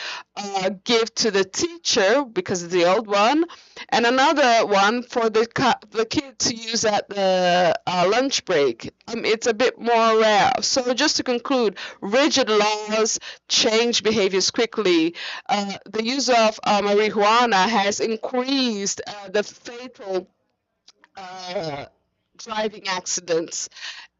give to the teacher because it's the old one, and another one for the kid to use at the lunch break. It's a bit more rare. So just to conclude, rigid laws change behaviors quickly. The use of marijuana has increased the fatal driving accidents.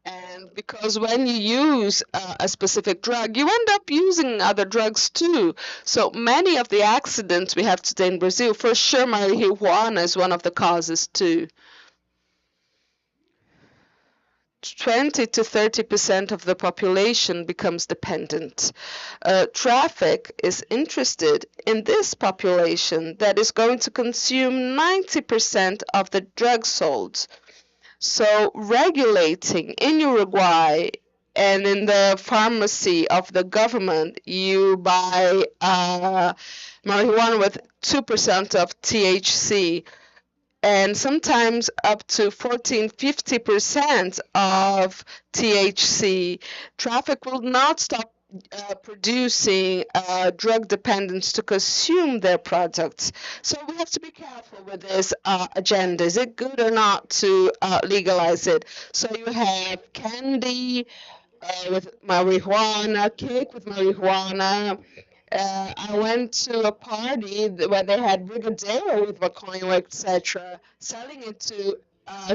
And because when you use a specific drug, you end up using other drugs too. So many of the accidents we have today in Brazil, for sure, marijuana is one of the causes too. 20 to 30% of the population becomes dependent. Traffic is interested in this population that is going to consume 90% of the drugs sold. So regulating in Uruguay and in the pharmacy of the government, you buy marijuana with 2% of THC and sometimes up to 14–50% of THC. Traffic will not stop producing drug dependents to consume their products. So we have to be careful with this agenda. Is it good or not to legalize it? So you have candy with marijuana, cake with marijuana. I went to a party where they had brigadeiro with maconha, etc., selling it to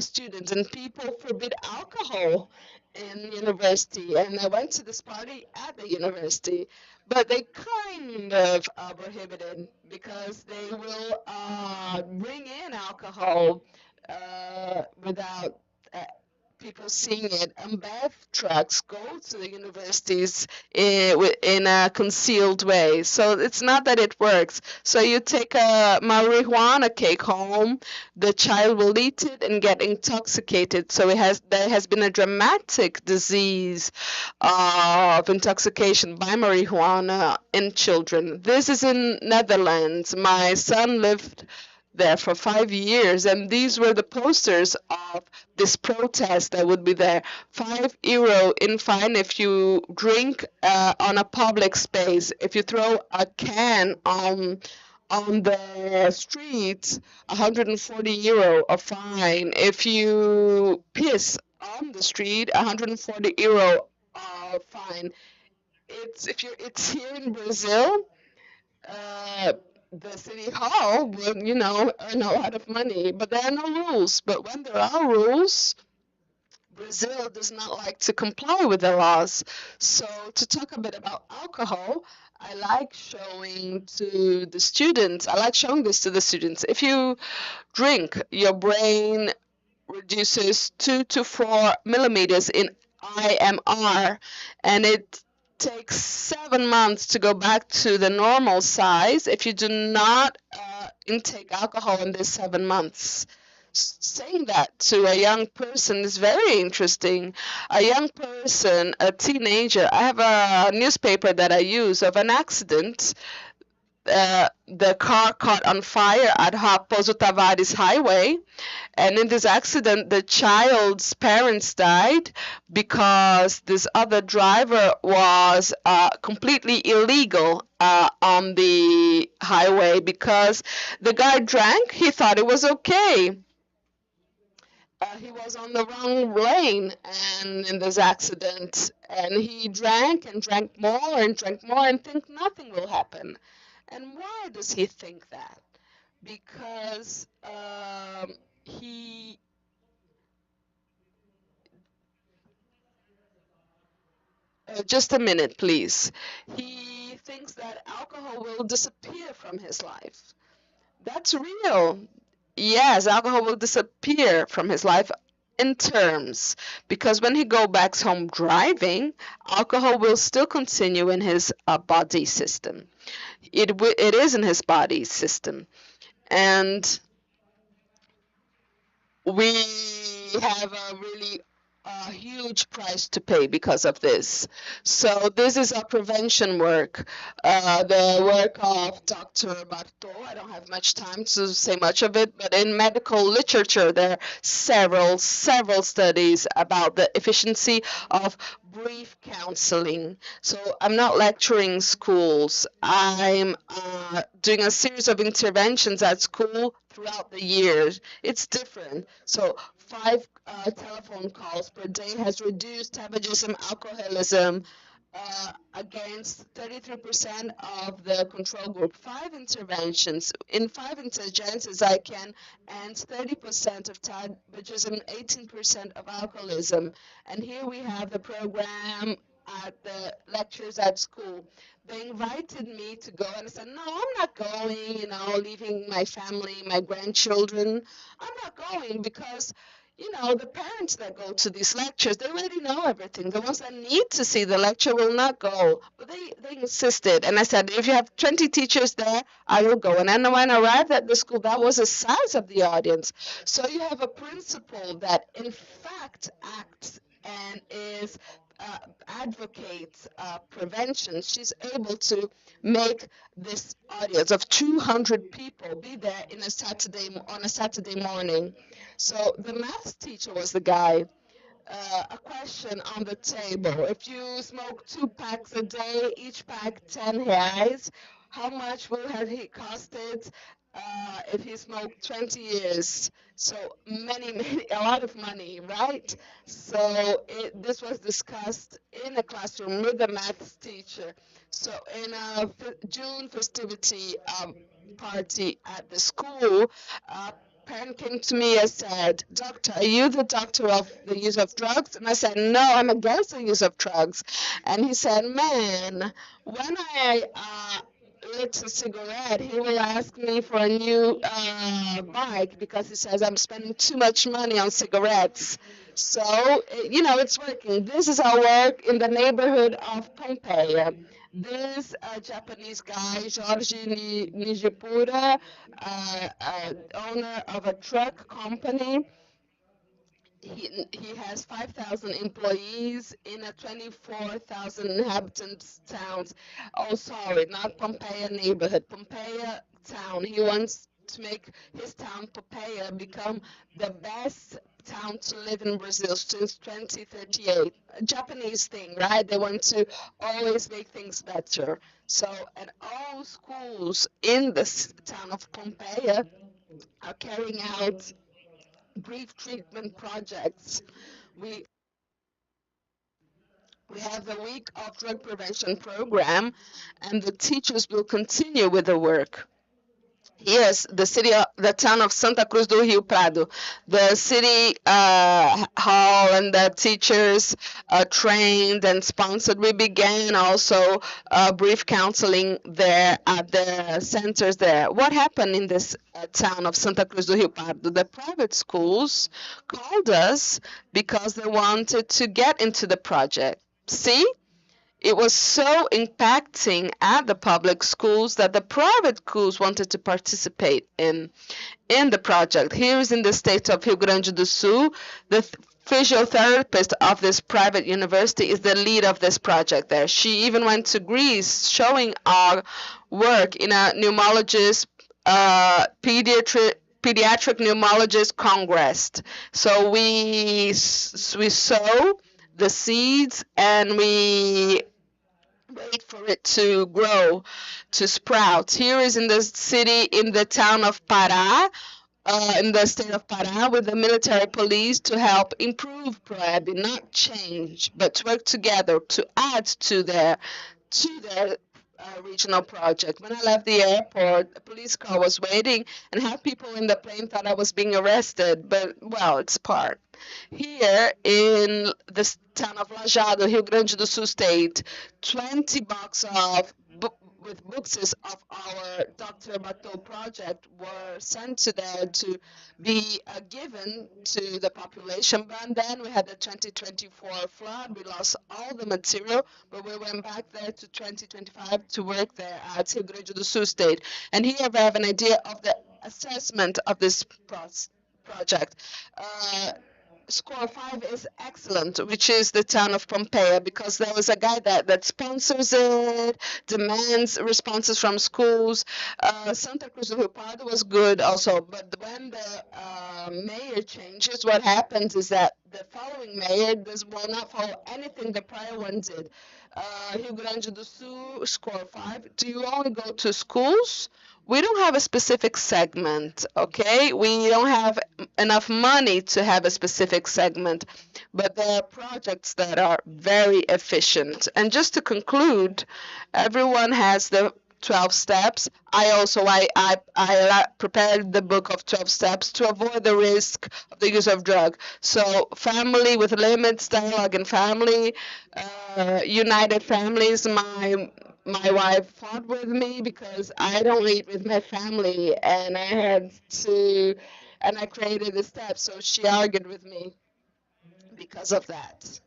students, and people forbid alcohol in university. And I went to this party at the university, but they kind of prohibited because they will bring in alcohol without people seeing it. Ambev trucks go to the universities in a concealed way. So it's not that it works. So you take a marijuana cake home, the child will eat it and get intoxicated. So there has been a dramatic disease of intoxication by marijuana in children. This is in Netherlands. My son lived there for 5 years, and these were the posters of this protest that would be there. €5 in fine if you drink on a public space. If you throw a can on the street, €140 a fine. If you piss on the street, €140 fine. It's here in Brazil. The city hall would, earn a lot of money, but there are no rules. But when there are rules, Brazil does not like to comply with the laws. So to talk a bit about alcohol, I like showing to the students, I like showing this to the students. If you drink, your brain reduces 2 to 4 millimeters in IMR, and it takes 7 months to go back to the normal size if you do not intake alcohol in these 7 months. Saying that to a young person is very interesting. A young person, a teenager, I have a newspaper that I use of an accident. The car caught on fire at Raposo Tavares Highway, and in this accident, the child's parents died because this other driver was completely illegal on the highway because the guy drank. He thought it was okay. He was on the wrong lane and in this accident, and he drank and drank more and think nothing will happen. And why does he think that? Because he just a minute, please. He thinks that alcohol will disappear from his life. That's real. Yes, alcohol will disappear from his life in terms, because when he go back home driving, alcohol will still continue in his body system. It is in his body system, and we have a really huge price to pay because of this. So this is our prevention work, the work of Dr. Bartol. I don't have much time to say much of it, but in medical literature, there are several studies about the efficiency of brief counseling. So I'm not lecturing schools. I'm doing a series of interventions at school throughout the years. It's different. So 5 telephone calls per day has reduced tabagism, alcoholism against 33% of the control group. 5 interventions. In 5 interventions, I can end 30% of tabagism, 18% of alcoholism. And here we have the program at the lectures at school. They invited me to go, and I said, no, I'm not going, leaving my family, my grandchildren. I'm not going because the parents that go to these lectures, they already know everything. The ones that need to see the lecture will not go. But they insisted. And I said, if you have 20 teachers there, I will go. And then when I arrived at the school, that was the size of the audience. So you have a principal that, in fact, acts and is advocates prevention. She's able to make this audience of 200 people be there on a Saturday morning. So the math teacher was the guy. A question on the table. If you smoke 2 packs a day, each pack 10 reais, how much will have he costed if he smoked 20 years? So a lot of money, right? So this was discussed in a classroom with the math teacher. So in a June festivity party at the school, parent came to me and said, Doctor, are you the doctor of the use of drugs? And I said, no, I'm against the use of drugs. And he said, man, when I lit a cigarette, he will ask me for a new bike because he says I'm spending too much money on cigarettes. So, it's working. This is our work in the neighborhood of Pompeii. This Japanese guy, Jorge Nijipura, owner of a truck company, he has 5,000 employees in a 24,000 inhabitants towns. Oh, sorry, not Pompeii neighborhood, Pompeii town. He wants to make his town, Pompeii, become the best town to live in Brazil since 2038. A Japanese thing, right? They want to always make things better. So, at all schools in this town of Pompeii are carrying out brief treatment projects. We have the week of drug prevention program, and the teachers will continue with the work. Yes, the town of Santa Cruz do Rio Prado. The city hall and the teachers trained and sponsored. We began also brief counseling there at the centers there. What happened in this town of Santa Cruz do Rio Pardo? The private schools called us because they wanted to get into the project. See? It was so impacting at the public schools that the private schools wanted to participate in the project. Here is in the state of Rio Grande do Sul, the physiotherapist of this private university is the lead of this project there. She even went to Greece showing our work in a pneumologist, pediatric pneumologist congress. So we sow the seeds and we wait for it to grow, to sprout. Here is in the city, in the town of Pará, in the state of Pará, with the military police to help improve PROEB, not change, but to work together to add to their regional project. When I left the airport, a police car was waiting, and half people in the plane thought I was being arrested, but well, it's part. Here in the town of Lajado, Rio Grande do Sul state, 20 boxes of with boxes of our Dr. Bateau project were sent to there to be given to the population. But then we had the 2024 flood. We lost all the material, but we went back there to 2025 to work there at Rio Grande do Sul state. And here we have an idea of the assessment of this project. Score 5 is excellent, which is the town of Pompeia, because there was a guy that sponsors it, demands responses from schools. Santa Cruz do Rio Pardo was good also, but when the mayor changes, what happens is that the following mayor will not follow anything the prior one did. Rio Grande do Sul, score 5. Do you only go to schools? We don't have a specific segment, okay? We don't have enough money to have a specific segment, but there are projects that are very efficient. And just to conclude, everyone has the 12 steps. I prepared the book of 12 steps to avoid the risk of the use of drug. So family with limits, dialogue in family, united families. My wife fought with me because I don't eat with my family, and I created the steps. So she argued with me because of that.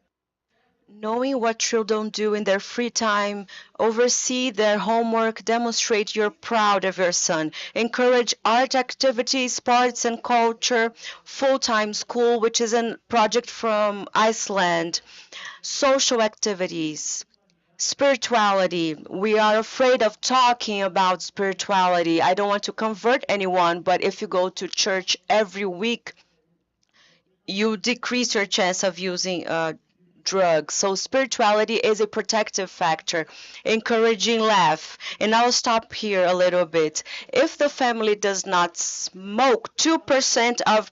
Knowing what children do in their free time, oversee their homework, demonstrate you're proud of your son, encourage art activities, sports and culture, full-time school, which is a project from Iceland, social activities, spirituality. We are afraid of talking about spirituality. I don't want to convert anyone, but if you go to church every week, you decrease your chance of using drugs. So spirituality is a protective factor, encouraging laugh. And I'll stop here a little bit. If the family does not smoke, 2% of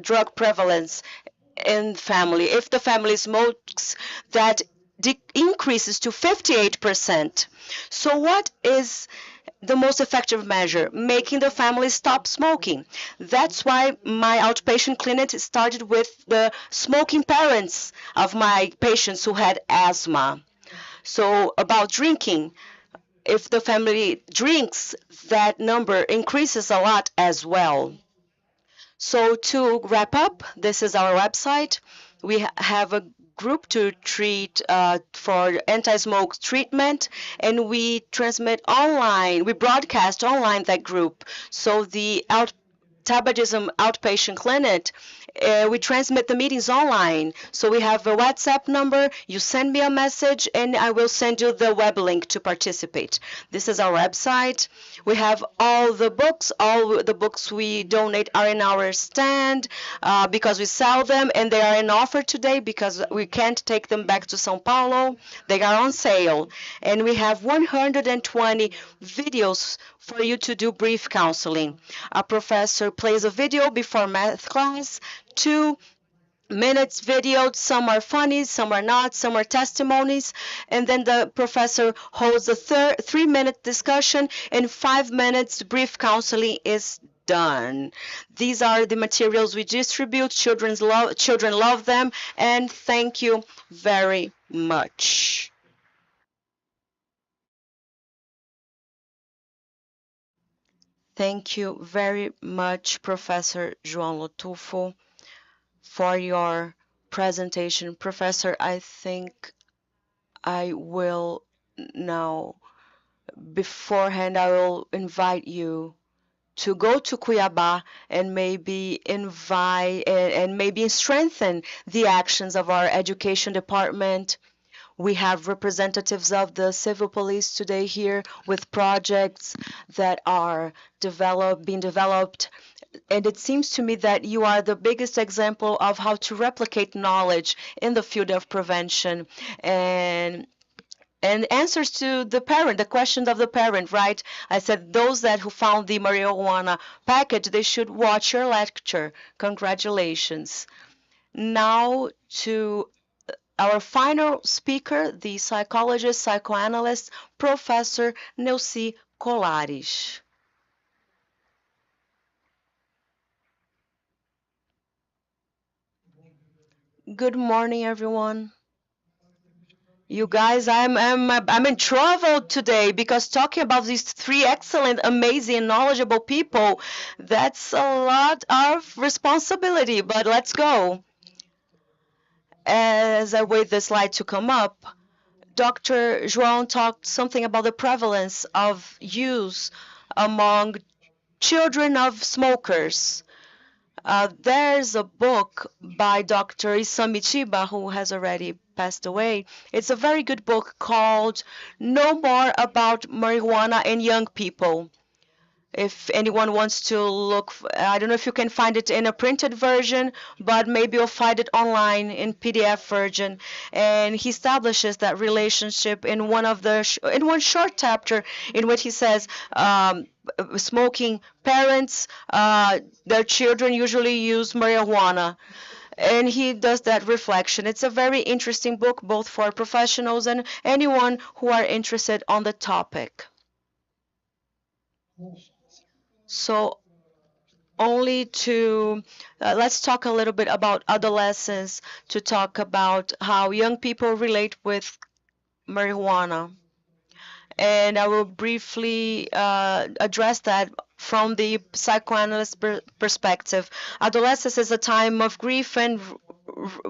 drug prevalence in family. If the family smokes, that increases to 58%. So what is the most effective measure? Making the family stop smoking. That's why my outpatient clinic started with the smoking parents of my patients who had asthma. So about drinking, if the family drinks, that number increases a lot as well. So to wrap up, this is our website. We have a group to treat for anti-smoke treatment, and we transmit online, we broadcast online that group. So the tabagism outpatient clinic, we transmit the meetings online. So we have a WhatsApp number. You send me a message, and I will send you the web link to participate. This is our website. We have all the books. All the books we donate are in our stand because we sell them, and they are in offer today because we can't take them back to São Paulo. They are on sale. And we have 120 videos for you to do brief counseling. A professor plays a video before math class to minutes videoed. Some are funny, some are not, some are testimonies. And then the professor holds a 3-minute discussion. In 5 minutes, brief counseling is done. These are the materials we distribute. Children love them. And thank you very much. Thank you very much, Professor João Lotufo, for your presentation. Professor, I think I will now, beforehand, I will invite you to go to Cuiabá and maybe invite and maybe strengthen the actions of our education department. We have representatives of the civil police today here with projects that are being developed. And it seems to me that you are the biggest example of how to replicate knowledge in the field of prevention and answers to the questions of the parent, right? I said those who found the marijuana package, they should watch your lecture. Congratulations. Now to our final speaker, the psychologist, psychoanalyst, Professor Neuci Colares. Good morning, everyone. You guys, I'm in trouble today because talking about these three excellent, amazing, knowledgeable people, that's a lot of responsibility, but let's go. As I wait the slide to come up, Dr. João talked something about the prevalence of use among children of smokers. There's a book by Dr. Isami Chiba, who has already passed away. It's a very good book called No More About Marijuana in Young People. If anyone wants to look, I don't know if you can find it in a printed version, but maybe you'll find it online in PDF version. And he establishes that relationship in in one short chapter in which he says, smoking parents, their children usually use marijuana. And he does that reflection. It's a very interesting book, both for professionals and anyone who are interested on the topic. So only to let's talk a little bit about adolescence, to talk about how young people relate with marijuana. And I will briefly address that from the psychoanalyst perspective. Adolescence is a time of grief and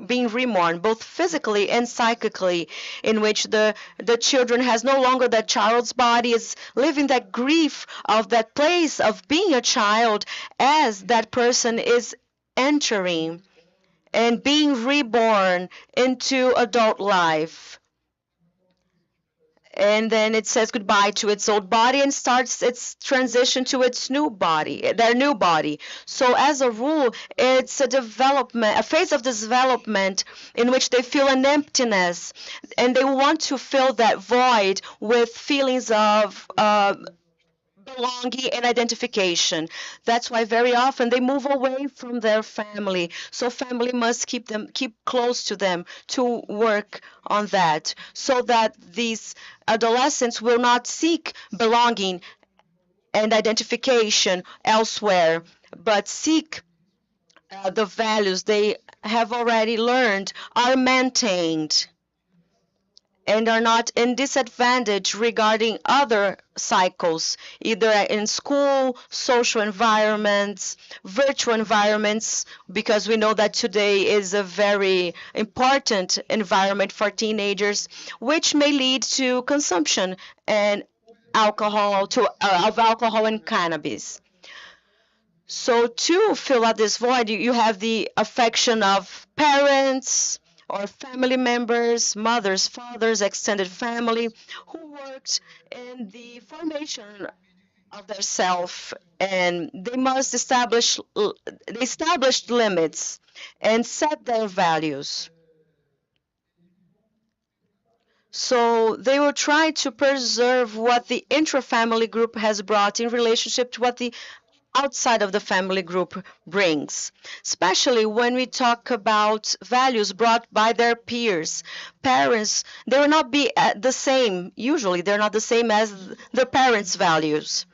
being reborn, both physically and psychically, in which the children has no longer that child's body, is living that grief of that place of being a child as that person is entering and being reborn into adult life. And then it says goodbye to its old body and starts its transition to its new body, their new body. So as a rule, it's a phase of development in which they feel an emptiness, and they want to fill that void with feelings of belonging and identification. That's why very often they move away from their family. So family must keep close to them to work on that, so that these adolescents will not seek belonging and identification elsewhere, but seek the values they have already learned are maintained and are not in disadvantage regarding other cycles, either in school, social environments, virtual environments, because we know that today is a very important environment for teenagers, which may lead to consumption and of alcohol and cannabis. So to fill out this void, you have the affection of parents or family members, mothers, fathers, extended family, who worked in the formation of their self, and they must establish limits and set their values. So they will try to preserve what the intra-family group has brought in relationship to what the outside of the family group brings, especially when we talk about values brought by their peers. Parents, they will not be the same, usually they're not the same as their parents' values.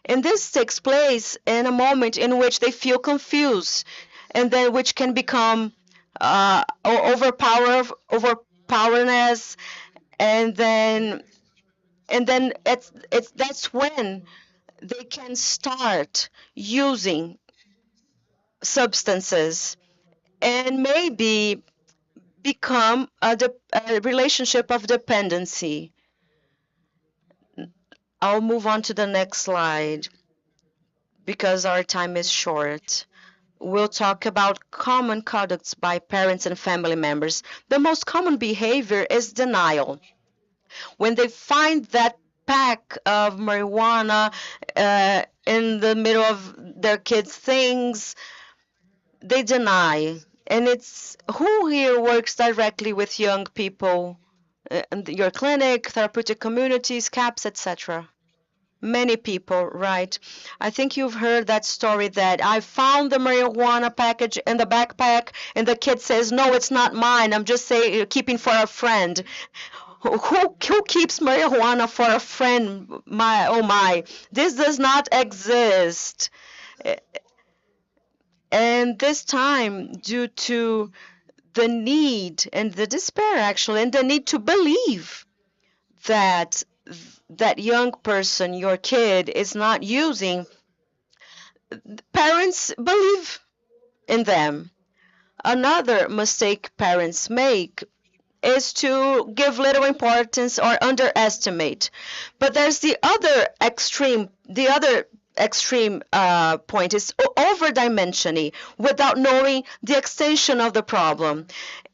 And this takes place in a moment in which they feel confused, and then which can become overpowerness, and then it's that's when they can start using substances and maybe become a relationship of dependency. I'll move on to the next slide because our time is short. We'll talk about common conducts by parents and family members. The most common behavior is denial. When they find that pack of marijuana in the middle of their kids' things, they deny. And it's who here works directly with young people, your clinic, therapeutic communities, CAPS, etc. Many people, right? I think you've heard that story that I found the marijuana package in the backpack, and the kid says, "No, it's not mine. I'm just keeping for a friend." Who keeps marijuana for a friend? My oh my, this does not exist. And this time, due to the need and the despair, actually, and the need to believe that that young person, your kid, is not using, parents believe in them. Another mistake parents make is to give little importance or underestimate. But there's the other extreme point is over-dimensioning without knowing the extension of the problem.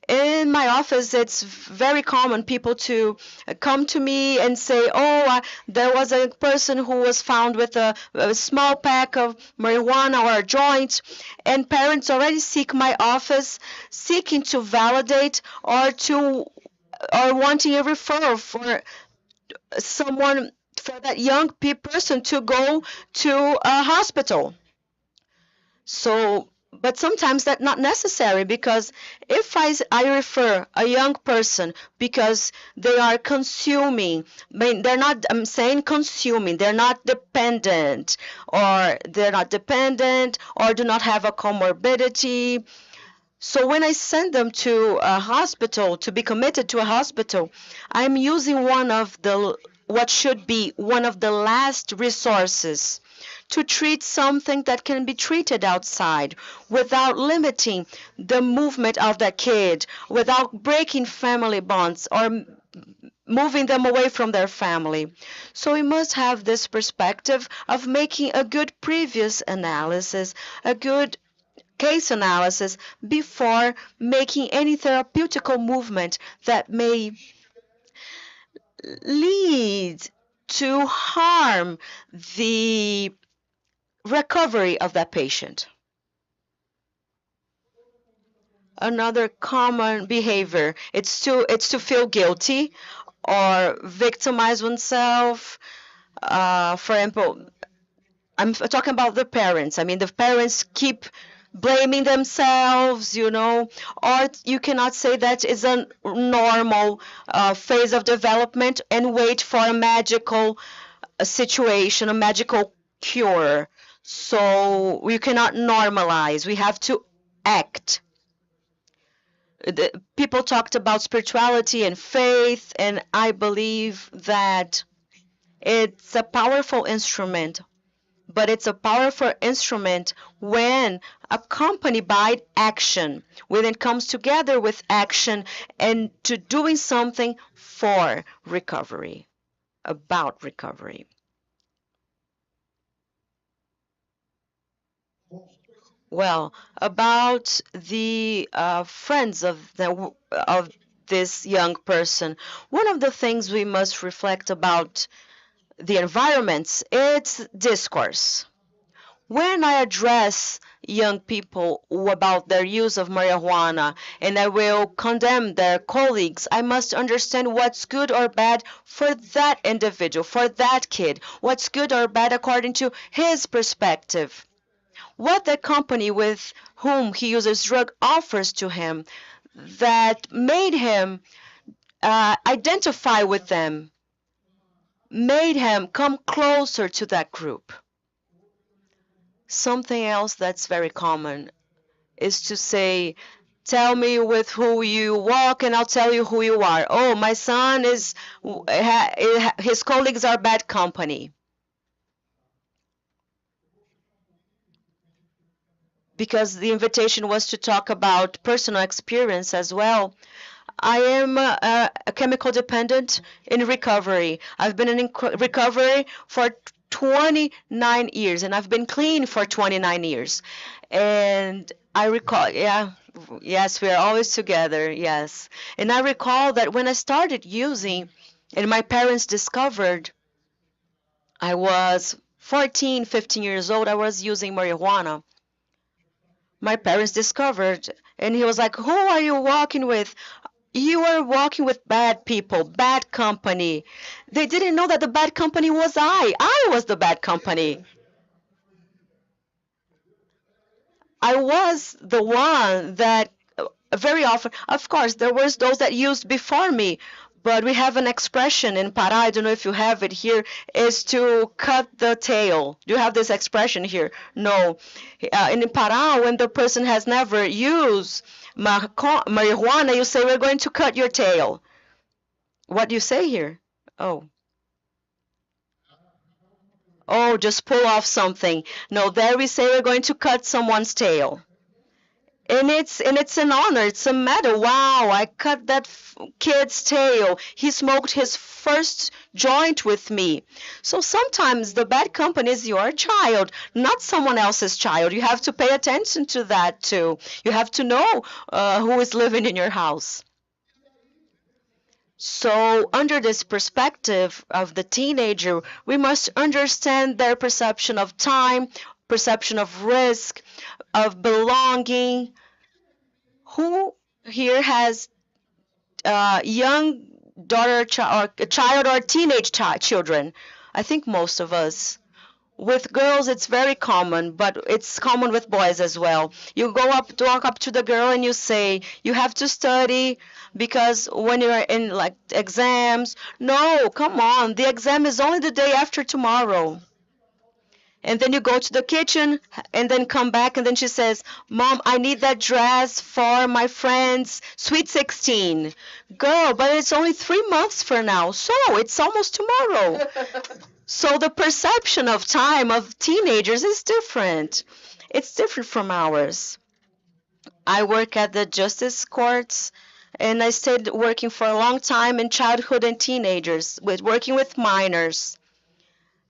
In my office, it's very common people to come to me and say, "Oh, there was a person who was found with a small pack of marijuana or a joint," and parents already seek my office seeking to validate or wanting a referral for someone, for that young person to go to a hospital. So, but sometimes that's not necessary, because if I refer a young person because they are consuming, I mean, they're not, I'm saying consuming, they're not dependent, or do not have a comorbidity. So when I send them to a hospital, to be committed to a hospital, I'm using what should be one of the last resources to treat something that can be treated outside without limiting the movement of the kid, without breaking family bonds or moving them away from their family. So we must have this perspective of making a good previous analysis, a good case analysis before making any therapeutical movement that may lead to harm the recovery of that patient. Another common behavior, it's to feel guilty or victimize oneself. For example, I'm talking about the parents. I mean, the parents keep blaming themselves, or you cannot say that is a normal phase of development and wait for a magical situation, a magical cure. So we cannot normalize. We have to act. People talked about spirituality and faith, and I believe that it's a powerful instrument, but it's a powerful instrument when accompanied by action, when it comes together with action and to doing something for recovery, about recovery. Well, about the friends of this young person, one of the things we must reflect about the environments, it's discourse. When I address young people about their use of marijuana and I will condemn their colleagues, I must understand what's good or bad for that individual, for that kid, what's good or bad according to his perspective. what the company with whom he uses drug offers to him that made him identify with them, made him come closer to that group. Something else that's very common is to say, tell me with who you walk and I'll tell you who you are. Oh, my son is, his colleagues are bad company. Because the invitation was to talk about personal experience as well. I am a chemical dependent in recovery. I've been in recovery for 29 years, and I've been clean for 29 years. And I recall, yes, we are always together, yes. And I recall that when I started using, and my parents discovered, I was 14, 15 years old, I was using marijuana. My parents discovered, and he was like, who are you walking with? You are walking with bad people, bad company. They didn't know that the bad company was I. I was the bad company. I was the one that very often, of course, there was those that used before me, but we have an expression in Pará, I don't know if you have it here, is to cut the tail. Do you have this expression here? No. In Pará, when the person has never used marijuana, you say, we're going to cut your tail. What do you say here? Oh. Oh, just pull off something. No, there we say we're going to cut someone's tail. And it's an honor. It's a medal. Wow, I cut that kid's tail. He smoked his first joint with me. So sometimes the bad company is your child, not someone else's child. You have to pay attention to that too. You have to know who is living in your house. So under this perspective of the teenager, we must understand their perception of time, perception of risk, of belonging. Who here has young daughter, or child, or teenage children? I think most of us. With girls, it's very common, but it's common with boys as well. You walk up to the girl and you say, you have to study because when you're in like exams, no, come on, the exam is only the day after tomorrow. And then you go to the kitchen and then come back and then she says, Mom, I need that dress for my friend's sweet 16. Girl, but it's only 3 months from now, so it's almost tomorrow. So the perception of time of teenagers is different. It's different from ours. I work at the justice courts, and I stayed working for a long time in childhood and teenagers, working with minors.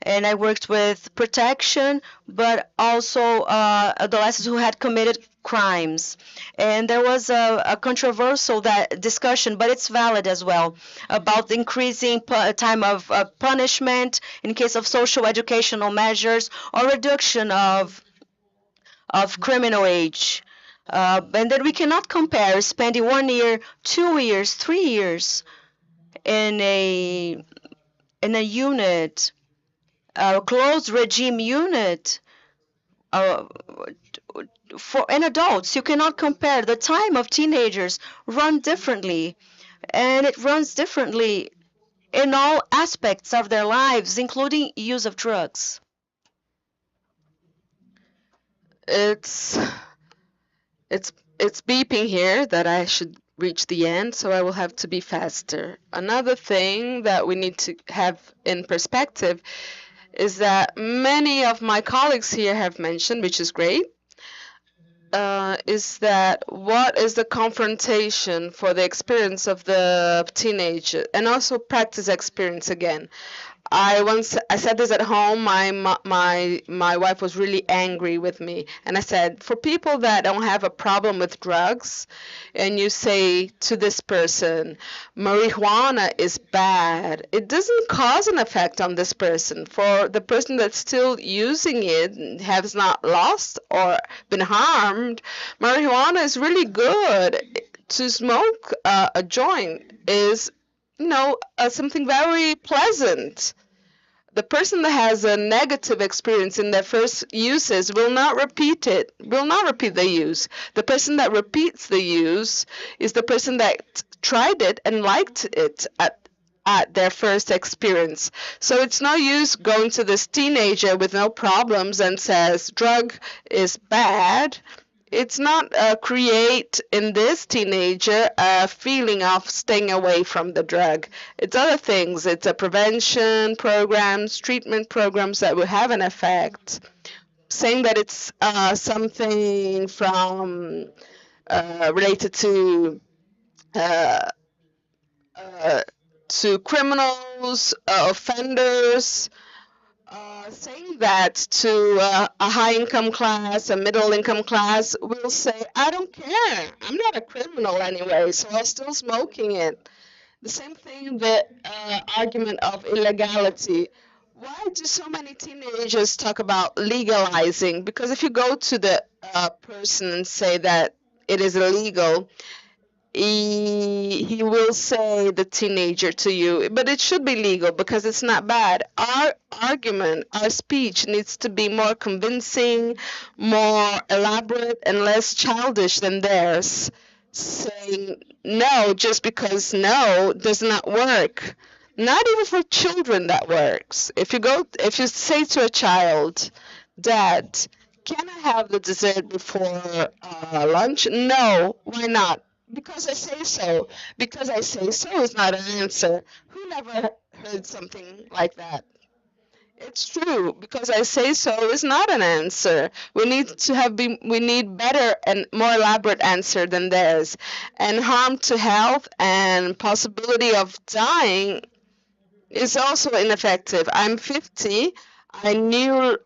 And I worked with protection, but also adolescents who had committed crimes. And there was a controversial discussion, but it's valid as well, about the increasing time of punishment in case of social educational measures or reduction of criminal age. And then we cannot compare spending 1 year, 2 years, 3 years in a unit, a closed regime unit for adults. You cannot compare. The time of teenagers run differently, and it runs differently in all aspects of their lives, including use of drugs. It's beeping here that I should reach the end, so I will have to be faster. Another thing that we need to have in perspective is that many of my colleagues here have mentioned, which is great, is that what is the confrontation for the experience of the teenager and also practice experience again. I said this at home. My wife was really angry with me, and I said, for people that don't have a problem with drugs, and you say to this person, marijuana is bad, it doesn't cause an effect on this person. For the person that's still using it, has not lost or been harmed, marijuana is really good. To smoke a joint is something very pleasant. The person that has a negative experience in their first uses will not repeat it, will not repeat the use. The person that repeats the use is the person that tried it and liked it at their first experience. So it's no use going to this teenager with no problems and says drug is bad. It's not create in this teenager a feeling of staying away from the drug. It's other things. It's a prevention programs, treatment programs that will have an effect. Saying that it's something from related uh, to criminals, offenders, saying that to a high income class, a middle income class, will say, I don't care. I'm not a criminal anyway, so I'm still smoking it. The same thing, the argument of illegality. Why do so many teenagers talk about legalizing? Because if you go to the person and say that it is illegal, he will say the teenager to you, but it should be legal because it's not bad. Our argument, our speech needs to be more convincing, more elaborate, and less childish than theirs. Saying no just because no does not work. Not even for children that works. If you say to a child, Dad, can I have the dessert before lunch? No, why not? Because I say so. Because I say so is not an answer. Who never heard something like that? It's true. Because I say so is not an answer. We need better and more elaborate answer than theirs. And harm to health and possibility of dying is also ineffective. I'm 50. I knew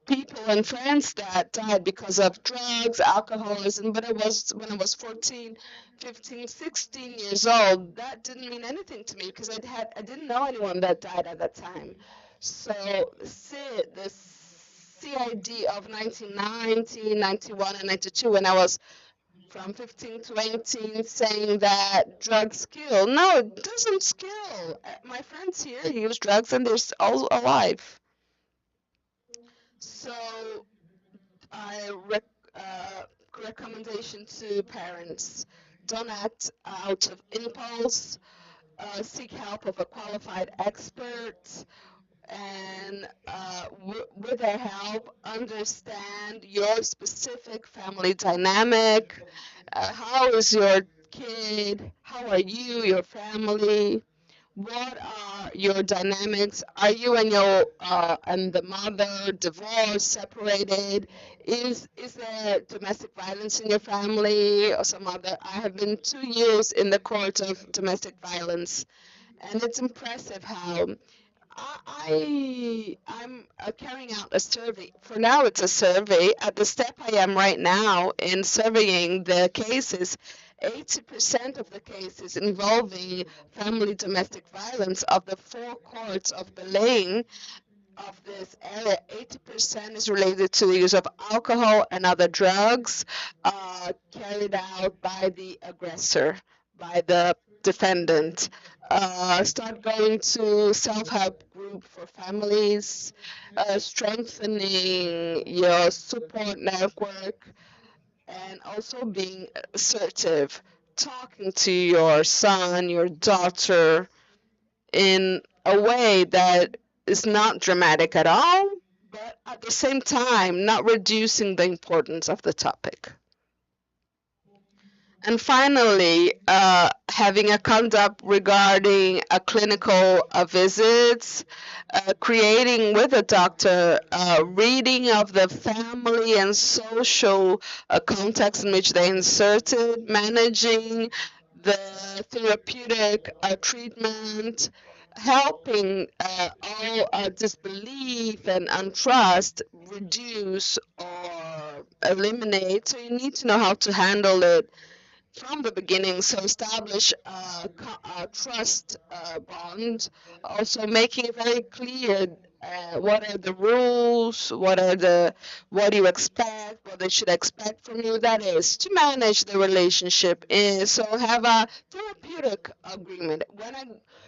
people and friends that died because of drugs, alcoholism, but it was when I was 14, 15, 16 years old. That didn't mean anything to me because I didn't know anyone that died at that time. So the CID of 1990, 91, and 92, when I was from 15 to 18, saying that drugs kill. No, it doesn't kill. My friends here use drugs and they're all alive. So I recommendation to parents: don't act out of impulse. Seek help of a qualified expert, and with their help, understand your specific family dynamic. How is your kid? How are you, your family? What are your dynamics? Are you and your and the mother divorced, separated? Is there domestic violence in your family or some other? I have been 2 years in the court of domestic violence, and it's impressive how I'm carrying out a survey. For now, it's a survey. At the step I am right now in surveying the cases, 80% of the cases involving family domestic violence of the 4 courts of Belém of this area, 80% is related to the use of alcohol and other drugs carried out by the aggressor, by the defendant. Start going to self-help group for families, strengthening your support network, and also being assertive, talking to your son, your daughter, in a way that is not dramatic at all, but at the same time, not reducing the importance of the topic. And finally, having a conduct regarding a clinical visits, creating with a doctor, reading of the family and social context in which they inserted, managing the therapeutic treatment, helping all disbelief and untrust reduce or eliminate. So you need to know how to handle it from the beginning. So establish a trust bond, also making it very clear what are the rules, what do you expect, what they should expect from you. That is to manage the relationship. So have a therapeutic agreement.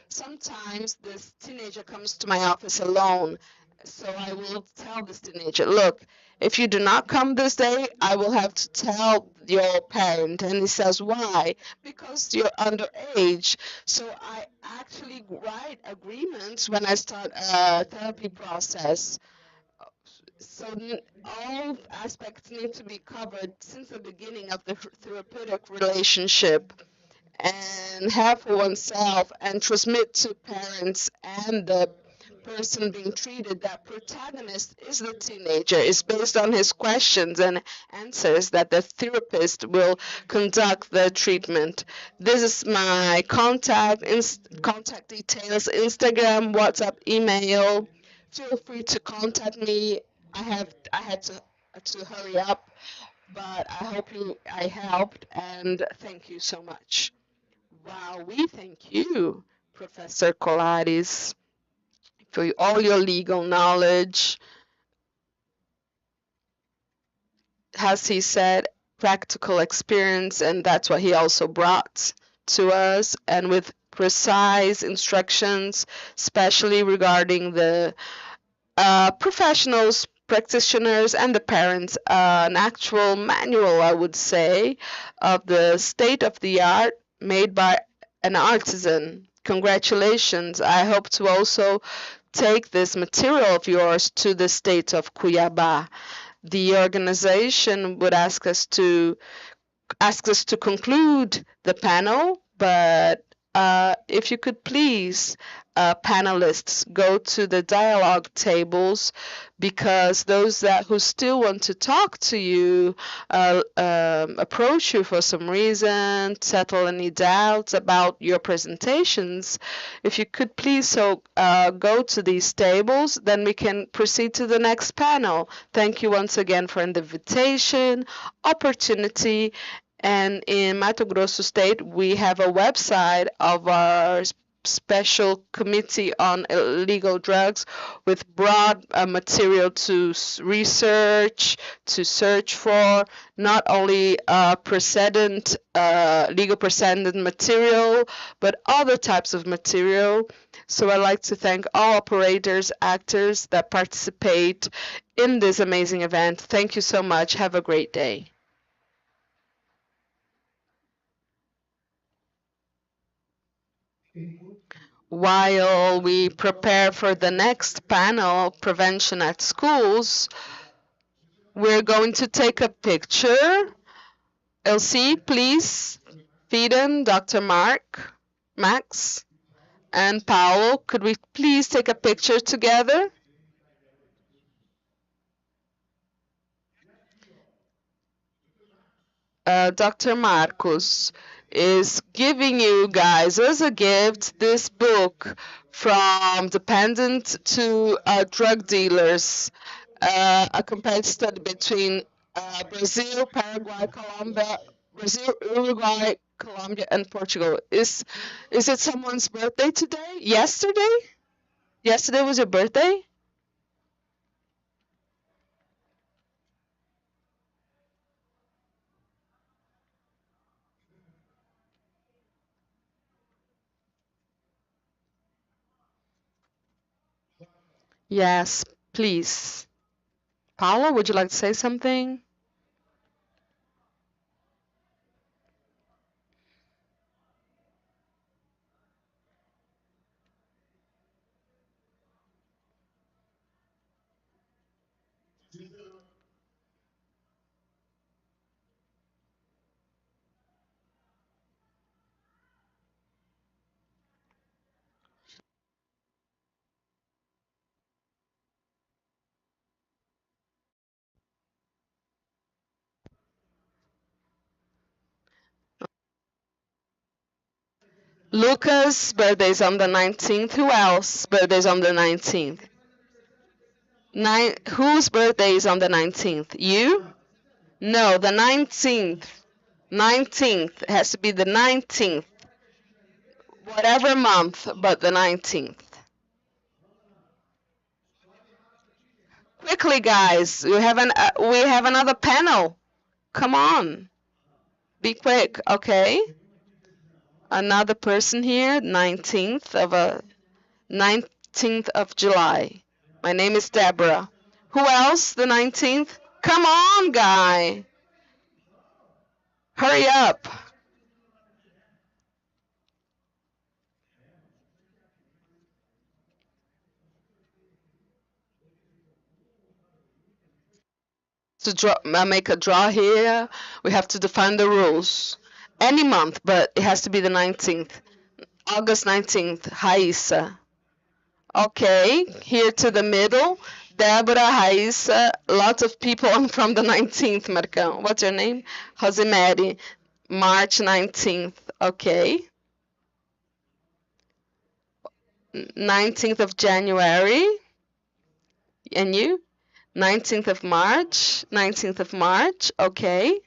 Sometimes this teenager comes to my office alone, so I will tell this teenager, look, if you do not come this day, I will have to tell your parent. And he says, why? Because you're underage. So I actually write agreements when I start a therapy process. So all aspects need to be covered since the beginning of the therapeutic relationship, and have for oneself and transmit to parents and the person being treated that protagonist is the teenager. Is based on his questions and answers that the therapist will conduct the treatment. This is my contact details: Instagram, WhatsApp, email. Feel free to contact me. I had to hurry up, but I hope I helped, and thank you so much. Wow, we thank you, Professor Colares, for all your legal knowledge. As he said, practical experience, and that's what he also brought to us, and with precise instructions, especially regarding the professionals, practitioners, and the parents, an actual manual, I would say, of the state of the art made by an artisan. Congratulations. I hope to also take this material of yours to the state of Cuiabá. The organization would ask us to conclude the panel, but if you could please, panelists, go to the dialogue tables, because those who still want to talk to you, approach you for some reason, settle any doubts about your presentations, if you could please go to these tables, then we can proceed to the next panel. Thank you once again for the invitation, opportunity. And in Mato Grosso State, we have a website of our special committee on illegal drugs with broad material to research, to search for, not only legal precedent material, but other types of material. So I'd like to thank all operators, actors that participate in this amazing event. Thank you so much. Have a great day. While we prepare for the next panel, Prevention at Schools, we're going to take a picture. Elsie, please. Fiden, Dr. Max, and Paulo, could we please take a picture together? Dr. Marcos is giving you guys as a gift this book, From Dependent to Drug Dealers, a compared study between Brazil, Paraguay, Uruguay, Colombia, and Portugal. Is it someone's birthday today? Yesterday? Yesterday was your birthday? Yes, please. Paula, would you like to say something? Lucas' birthday's on the 19th. Who else birthday's on the 19th? Whose birthday is on the 19th? You? No, the 19th. 19th. It has to be the 19th. Whatever month, but the 19th. quickly, guys. We have another panel. Come on. Be quick, okay? Another person here, 19th of July. My name is Deborah. Who else? The 19th? Come on, guy. Hurry up. Make a draw here. We have to define the rules. Any month, but it has to be the 19th. August 19th, Raíssa. Okay, here to the middle. Deborah, Raíssa, lots of people from the 19th, Marcão. What's your name? Rosemary, March 19th. Okay. 19th of January. And you? 19th of March. 19th of March. Okay.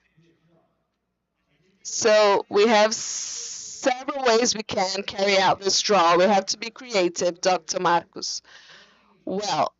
So we have several ways we can carry out this draw. We have to be creative, Dr. Marcos. Well,